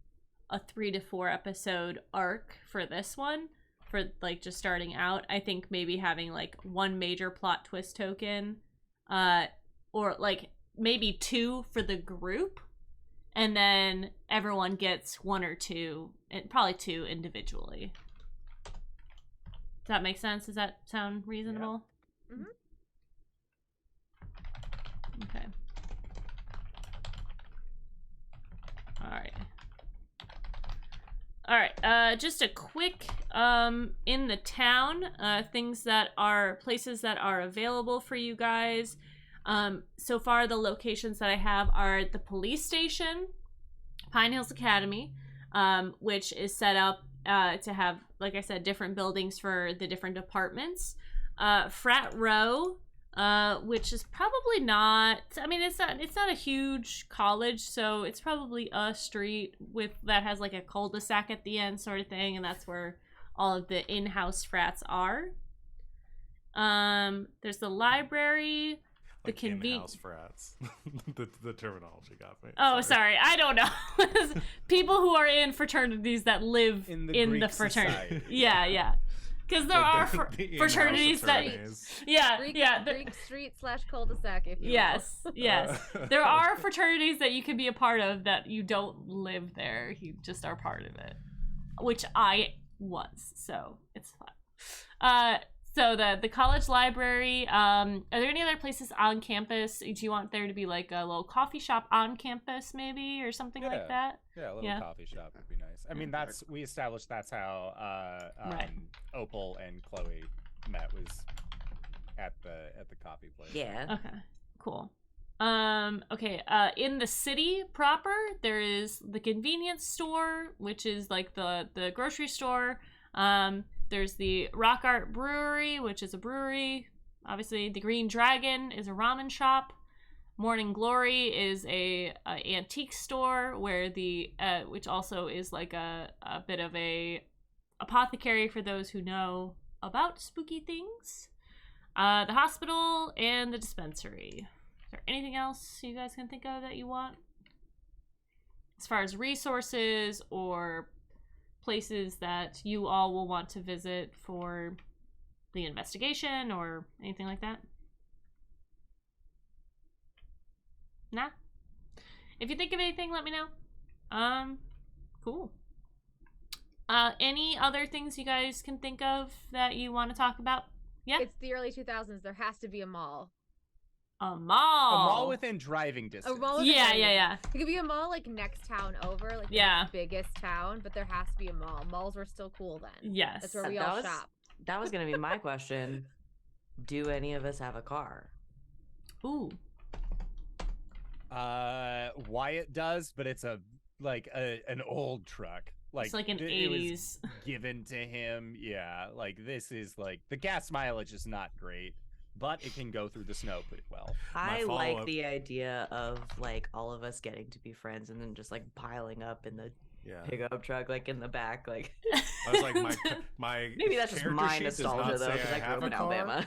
a 3 to 4 episode arc for this one, for like just starting out, I think maybe having like one major plot twist token, or like maybe 2 for the group, and then everyone gets 1 or 2, and probably 2 individually. Does that make sense? Does that sound reasonable?
Yeah. Mhm.
Okay. All right. Just a quick in the town, places that are available for you guys. So far the locations that I have are the police station, Pine Hills Academy, which is set up to have, like I said, different buildings for the different departments. Frat Row, which is probably not. I mean, it's not a huge college, so it's probably a street that has like a cul-de-sac at the end, sort of thing, and that's where all of the in-house frats are. There's the library,
Like in-house frats. the terminology got me.
Oh, sorry. I don't know. People who are in fraternities that live in the
Greek
fraternity.
society.
Yeah. Because there are
The in-house
fraternities that.
fraternities.
Yeah,
Greek,
yeah.
Greek street / cul-de-sac, if you
Yes,
will.
yes. There are fraternities that you can be a part of that you don't live there. You just are part of it, which I was, so it's fun. So the college library. Are there any other places on campus? Do you want there to be like a little coffee shop on campus, maybe, or something like that?
Yeah, a little
Yeah.
coffee shop would be nice. I mean, we established that's how
Right.
Opal and Chloe met, was at the coffee place.
Yeah.
Okay, cool. Okay, in the city proper, there is the convenience store, which is like the grocery store. There's the Rock Art Brewery, which is a brewery. Obviously, the Green Dragon is a ramen shop. Morning Glory is a antique store where which also is like a bit of a apothecary for those who know about spooky things. The hospital and the dispensary. Is there anything else you guys can think of that you want? As far as resources or places that you all will want to visit for the investigation or anything like that? Nah? If you think of anything, let me know. Cool. Any other things you guys can think of that you want to talk about? Yeah?
It's the early 2000s. There has to be a mall.
A mall.
A mall within driving distance.
A mall within
Yeah.
It could be a mall like next town over, like
Yeah.
the biggest town, but there has to be a mall. Malls were still cool then.
Yes.
That's where we
That
all
was-
shop.
That was going to be my question. Do any of us have a car?
Ooh.
Wyatt does, but it's an old truck. Like,
It's like an
it was
80s.
given to him. Yeah, like this is like the gas mileage is not great, but it can go through the snow pretty well.
I like
follow-up-
the idea of like all of us getting to be friends and then just like piling up in the
Yeah.
pickup truck, like in the back, like.
I was like, my
Maybe that's just
character
my
sheet does
nostalgia
not
though,
say
because I grew
have
up
a
in
car.
Alabama.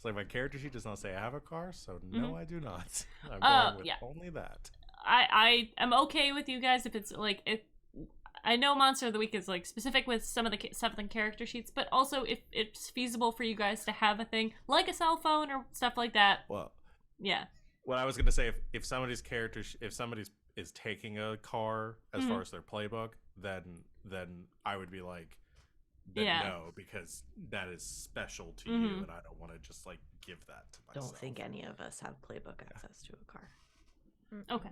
It's like my character sheet does not say I have a car, so no, I do not. I'm going with only that.
I am okay with you guys if it's like if I know Monster of the Week is like specific with some of the stuff in character sheets, but also if it's feasible for you guys to have a thing like a cell phone or stuff like that.
Well,
yeah.
What I was gonna say, if somebody's character, if somebody's is taking a car as far as their playbook, then I would be like, no, because that is special to you, and I don't want to just like give that to myself. Don't
think any of us have playbook access to a car.
Okay.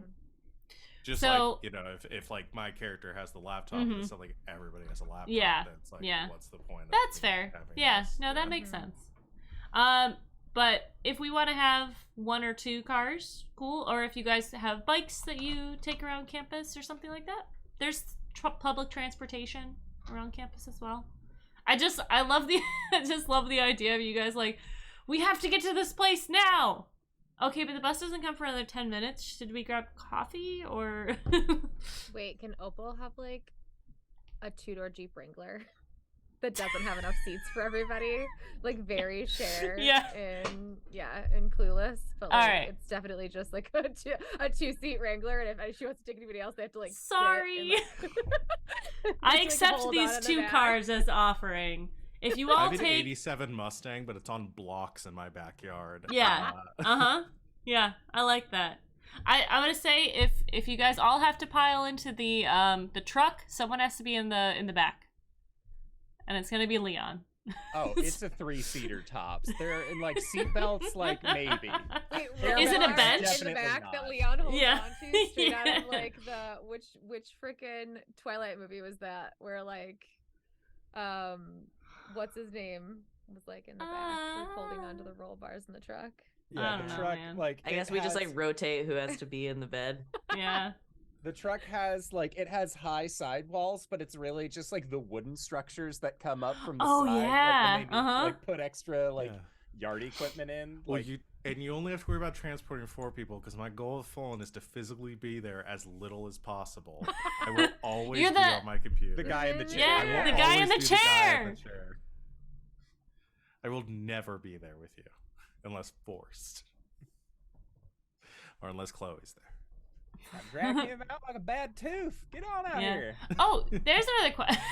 Just so, like, if like my character has the laptop, it's not like everybody has a laptop.
Yeah.
Then it's like, what's the point?
That's fair. Yeah. This? No, that makes sense. But if we want to have 1 or 2 cars, cool. Or if you guys have bikes that you take around campus or something like that, there's public transportation around campus as well. I love the idea of you guys like, we have to get to this place now. Okay, but the bus doesn't come for another 10 minutes. Should we grab coffee or?
Wait, can Opal have like a 2-door Jeep Wrangler that doesn't have enough seats for everybody? Like very share. And Clueless, but like it's definitely just like a 2-seat Wrangler, and if she wants to take anybody else, they have to like.
Sorry. I accept these 2 cars as offering. If you all
I have
take
an 87 Mustang, but it's on blocks in my backyard.
Yeah. Yeah, I like that. I'm gonna say if you guys all have to pile into the truck, someone has to be in the back, and it's gonna be Leon.
Oh, it's a 3-seater tops. They're in like seatbelts, like maybe.
Wait,
is it a bench
in the back that Leon holds on to straight out of like the which freaking Twilight movie was that? Where like, what's his name was like in the back, like holding onto the roll bars in the truck.
Yeah, the truck like.
I guess we just like rotate who has to be in the bed.
Yeah.
The truck has like it has high sidewalls, but it's really just like the wooden structures that come up from the side.
Yeah.
Like, when they like put extra like yard equipment in.
Well,
like...
you only have to worry about transporting 4 people because my goal of Fallen is to physically be there as little as possible. I will always be on my computer.
The guy in the chair.
Yeah, the guy in the chair.
I will never be there with you unless forced, or unless Chloe's there.
I'm dragging him out like a bad tooth. Get on out here.
Oh, there's another question.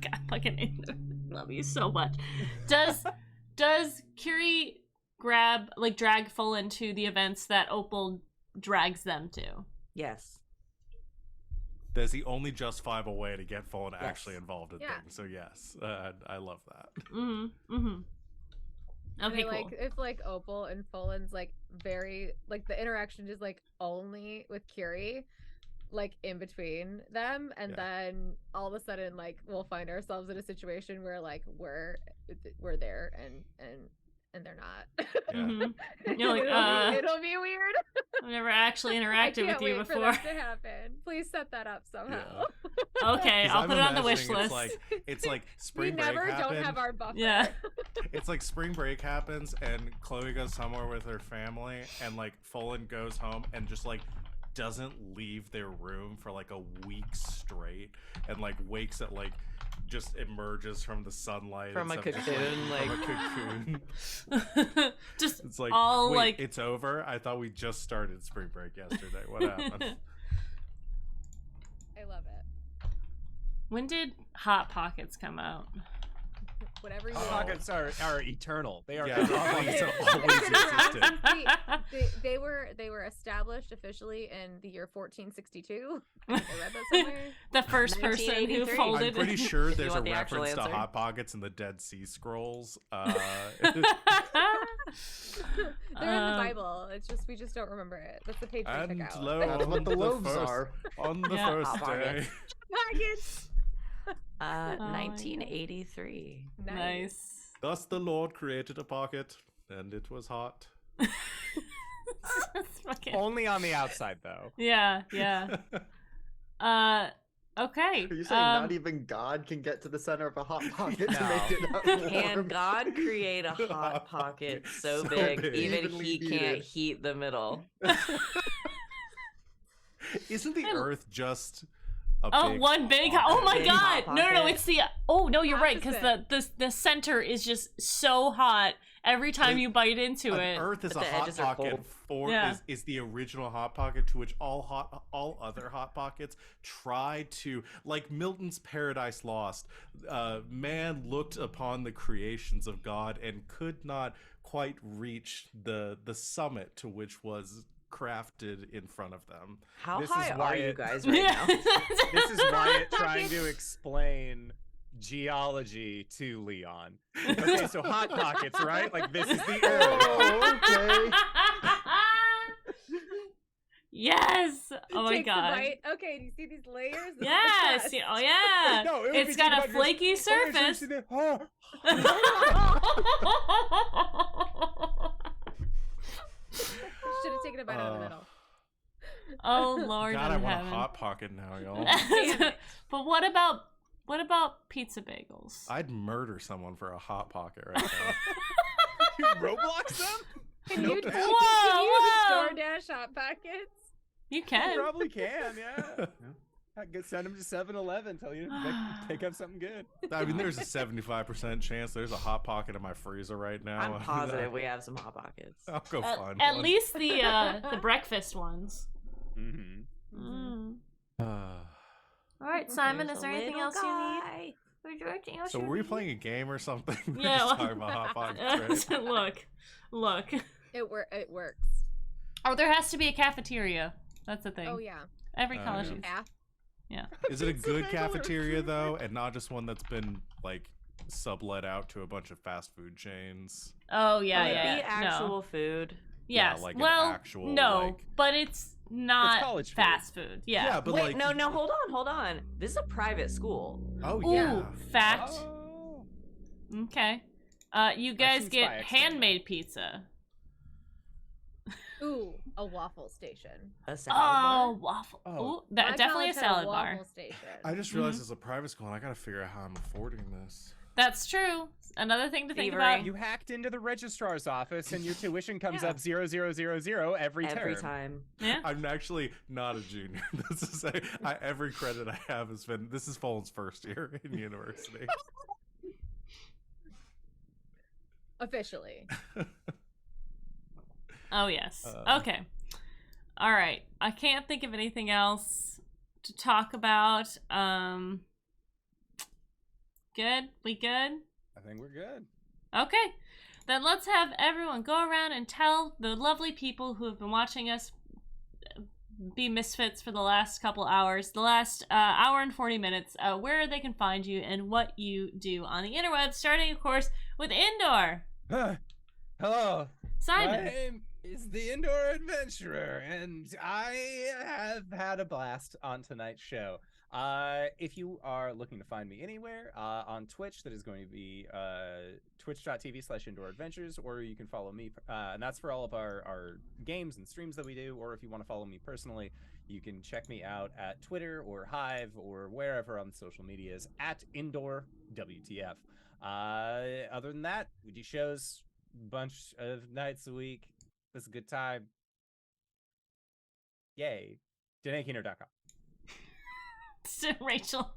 God, fucking love you so much. Does Curie drag Fallen to the events that Opal drags them to?
Yes.
There's the only justifiable way to get Fallen actually involved in things. So yes, I love that.
Okay, cool.
Like if like Opal and Fallen's like very like the interaction is like only with Curie, like in between them, and then all of a sudden like we'll find ourselves in a situation where like we're there and they're not.
You're like,
it'll be weird.
I've never actually interacted with you before.
For that to happen. Please set that up somehow.
Okay, I'll put it on the wish list.
It's like spring break
We never
happened.
don't have our buffer.
Yeah.
It's like spring break happens and Chloe goes somewhere with her family and like Fallen goes home and just like doesn't leave their room for like a week straight and like wakes at like just emerges from the sunlight
from a cocoon,
just
it's like
all
wait,
like
it's over. I thought we just started spring break yesterday. What happened?
I love it.
When did Hot Pockets come out?
Whatever you
Hot Pockets are eternal. They are
always existed.
they were established officially in the year 1462. I read that somewhere.
The first person who folded.
I'm pretty sure
If you
there's a
want the
reference to
actual answer.
Hot Pockets in the Dead Sea Scrolls.
They're in the Bible. It's just we just don't remember it. That's the page we
and
took out.
lo,
That's what the loaves
first,
are.
on the
Yeah.
first
Hot
day.
Pockets.
Nuggets.
1983.
Nice.
Thus the Lord created a pocket, and it was hot.
Only on the outside though.
Yeah. Okay.
Are you saying not even God can get to the center of a hot pocket to make it not warm?
Can God create a hot pocket so big, even
Evenly
he
heated.
can't heat the middle?
Isn't the Earth just
one big. Oh my
Big
God!
hot
No,
pocket.
it's the. Oh no, you're right because
Opposite.
the center is just so hot, every time you bite into
An
it.
Earth is
But
a
the
hot
edges are
pocket.
cold.
Yeah.
Is the original hot pocket to which all other hot pockets try to, like Milton's Paradise Lost. Man looked upon the creations of God and could not quite reach the summit to which was crafted in front of them.
How
This is
high are
why
you
it-
guys right now?
This is Wyatt trying to explain geology to Leon. Okay, so hot pockets, right? Like this is the Earth.
Oh, okay.
Yes. Oh my
Takes the
god.
bite. Okay, do you see these layers? This is the
Yes.
crust.
Oh yeah.
No, it would
It's
be
got a
thinking about
flaky
your-
surface.
Oh,
Should have taken a bite out of the middle.
Oh Lord
God, I
in
want
heaven.
a hot pocket now, y'all.
Damn it.
But what about pizza bagels?
I'd murder someone for a hot pocket right now.
you Roblox them?
Can you, can
Whoa,
you
whoa.
DoorDash hot pockets?
You
You
can.
probably can, yeah. I could send them to 7-Eleven, tell you to pick up something good.
I mean, there's a 75% chance there's a hot pocket in my freezer right now.
I'm positive we have some hot pockets.
I'll go find
At
one.
least the breakfast ones.
Mm-hmm.
Mm.
Uh,
All right, Simon,
There's
is
a
there anything
little
else you need?
guy.
Is there anything else
so
you
were we
need?
playing a game or something? We're
Yeah.
just talking about hot pockets, right?
Look.
It works.
Oh, there has to be a cafeteria. That's the thing.
Oh yeah.
Every
Oh,
college.
yeah.
is-
Half.
Yeah.
Is it a
Pizza
good
bagel or
cafeteria
food?
though, and not just one that's been like sublet out to a bunch of fast food chains?
Oh yeah,
Will it
yeah.
be
no.
actual food?
Yes.
like an
well,
actual,
no,
like-
but it's not
college food.
fast food. Yeah.
but
Wait,
like
no, hold on. This is a private school.
Oh
Ooh,
yeah.
fact.
Oh.
Okay. You guys
seems
get
by accident.
handmade pizza.
Ooh, a waffle station.
A salad
Oh,
bar?
waffle.
Oh.
Ooh, that,
My
definitely a
college had
salad bar.
waffle station.
I just realized it's a private school, and I gotta figure out how I'm affording this.
That's true. Another thing to think
Thievery.
about.
You hacked into the registrar's office and your tuition comes
Yeah.
up 0,000 every term.
Every time.
Yeah.
I'm actually not a junior. This is every credit I have has been. This is Fulton's first year in university.
Officially.
Oh yes.
Uh.
Okay. All right. I can't think of anything else to talk about. Good? We good?
I think we're good.
Okay. Then let's have everyone go around and tell the lovely people who have been watching us be misfits for the last couple hours, the last hour and 40 minutes, where they can find you and what you do on the interwebs, starting, of course, with Indoor.
Hello.
Simon.
My name is the Indoor Adventurer, and I have had a blast on tonight's show. If you are looking to find me anywhere, on Twitch, that is going to be twitch.tv/Indoor Adventures, or you can follow me, and that's for all of our games and streams that we do, or if you want to follow me personally, you can check me out at Twitter or Hive or wherever on social medias at Indoor WTF. Other than that, we do shows a bunch of nights a week. This is a good time. Yay. DanaeKeener.com.
Rachel.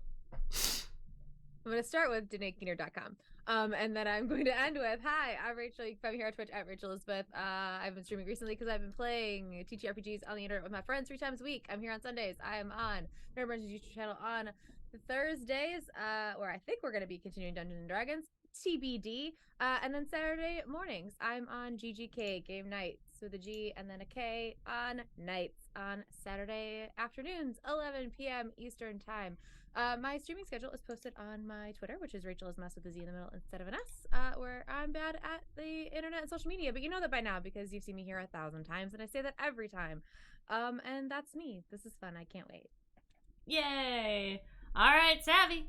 I'm going to start with DanaeKeener.com. And then I'm going to end with, hi, I'm Rachel. You can find me here on Twitch at Rachel Elizabeth. I've been streaming recently because I've been playing TTRPGs on the internet with my friends 3 times a week. I'm here on Sundays. I am on Nerd Merchant's YouTube channel on Thursdays, where I think we're going to be continuing Dungeons and Dragons. TBD. And then Saturday mornings, I'm on GGK Game Nights with a G and then a K on nights on Saturday afternoons, 11 p.m. Eastern Time. My streaming schedule is posted on my Twitter, which is Rachel is Mess with a Z in the middle instead of an S, where I'm bad at the internet and social media. But you know that by now because you've seen me here 1,000 times, and I say that every time. And that's me. This is fun. I can't wait.
Yay. All right, Savvy.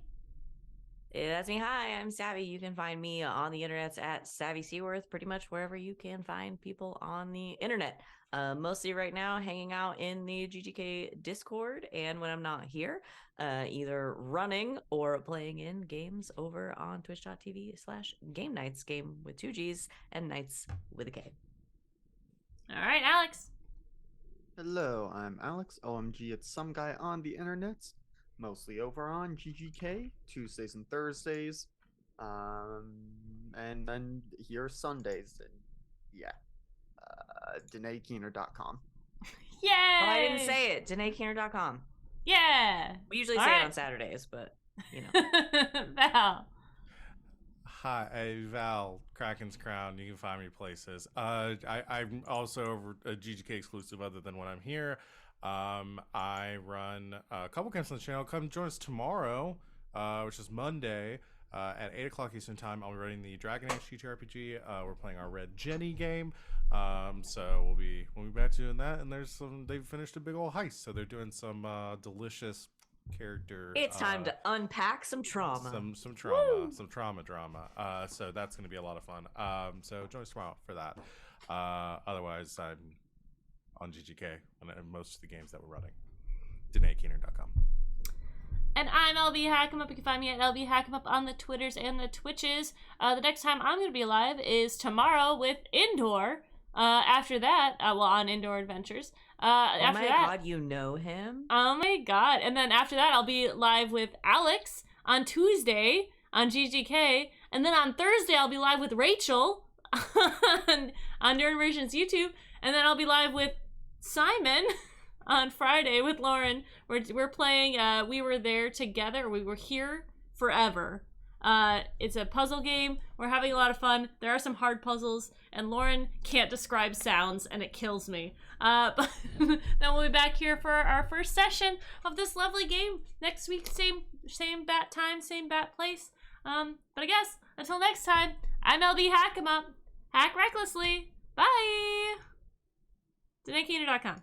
Yeah, that's me. Hi, I'm Savvy. You can find me on the internet at Savvy Seaworth, pretty much wherever you can find people on the internet. Mostly right now hanging out in the GGK Discord, and when I'm not here, either running or playing in games over on twitch.tv/game nights, game with 2 G's and nights with a K.
All right, Alex.
Hello, I'm Alex, OMG, it's some guy on the internet, mostly over on GGK, Tuesdays and Thursdays. And then here Sundays, and yeah, DanaeKeener.com.
Yay!
Oh, I didn't say it. DanaeKeener.com.
Yeah.
We usually
All
say
right.
it on Saturdays, but you know.
Val.
Hi, Val, Kraken's Crown. You can find me places. I'm also over a GGK exclusive other than when I'm here. I run a couple games on the channel. Come join us tomorrow, which is Monday, at 8 o'clock Eastern Time. I'll be running the Dragon Age TTRPG. We're playing our Red Jenny game. So we'll be back doing that. And they've finished a big old heist, so they're doing some delicious character.
It's time to unpack some trauma.
Some trauma, some trauma drama. So that's going to be a lot of fun. So join us tomorrow for that. Otherwise, I'm on GGK on most of the games that we're running. DanaeKeener.com.
And I'm LB Hackemup. You can find me at LB Hackemup on the Twitters and the Twitches. The next time I'm going to be live is tomorrow with Indoor. After that, on Indoor Adventures. After that,
God, you know him?
Oh my god. And then after that, I'll be live with Alex on Tuesday on GGK. And then on Thursday, I'll be live with Rachel on Nerd Versions YouTube. And then I'll be live with Simon on Friday with Lauren. We're playing We Were There Together. We Were Here Forever. It's a puzzle game. We're having a lot of fun. There are some hard puzzles, and Lauren can't describe sounds, and it kills me. But then we'll be back here for our first session of this lovely game next week. Same bat time, same bat place. But I guess until next time, I'm LB Hackemup. Hack recklessly. Bye. DanaeKeener.com.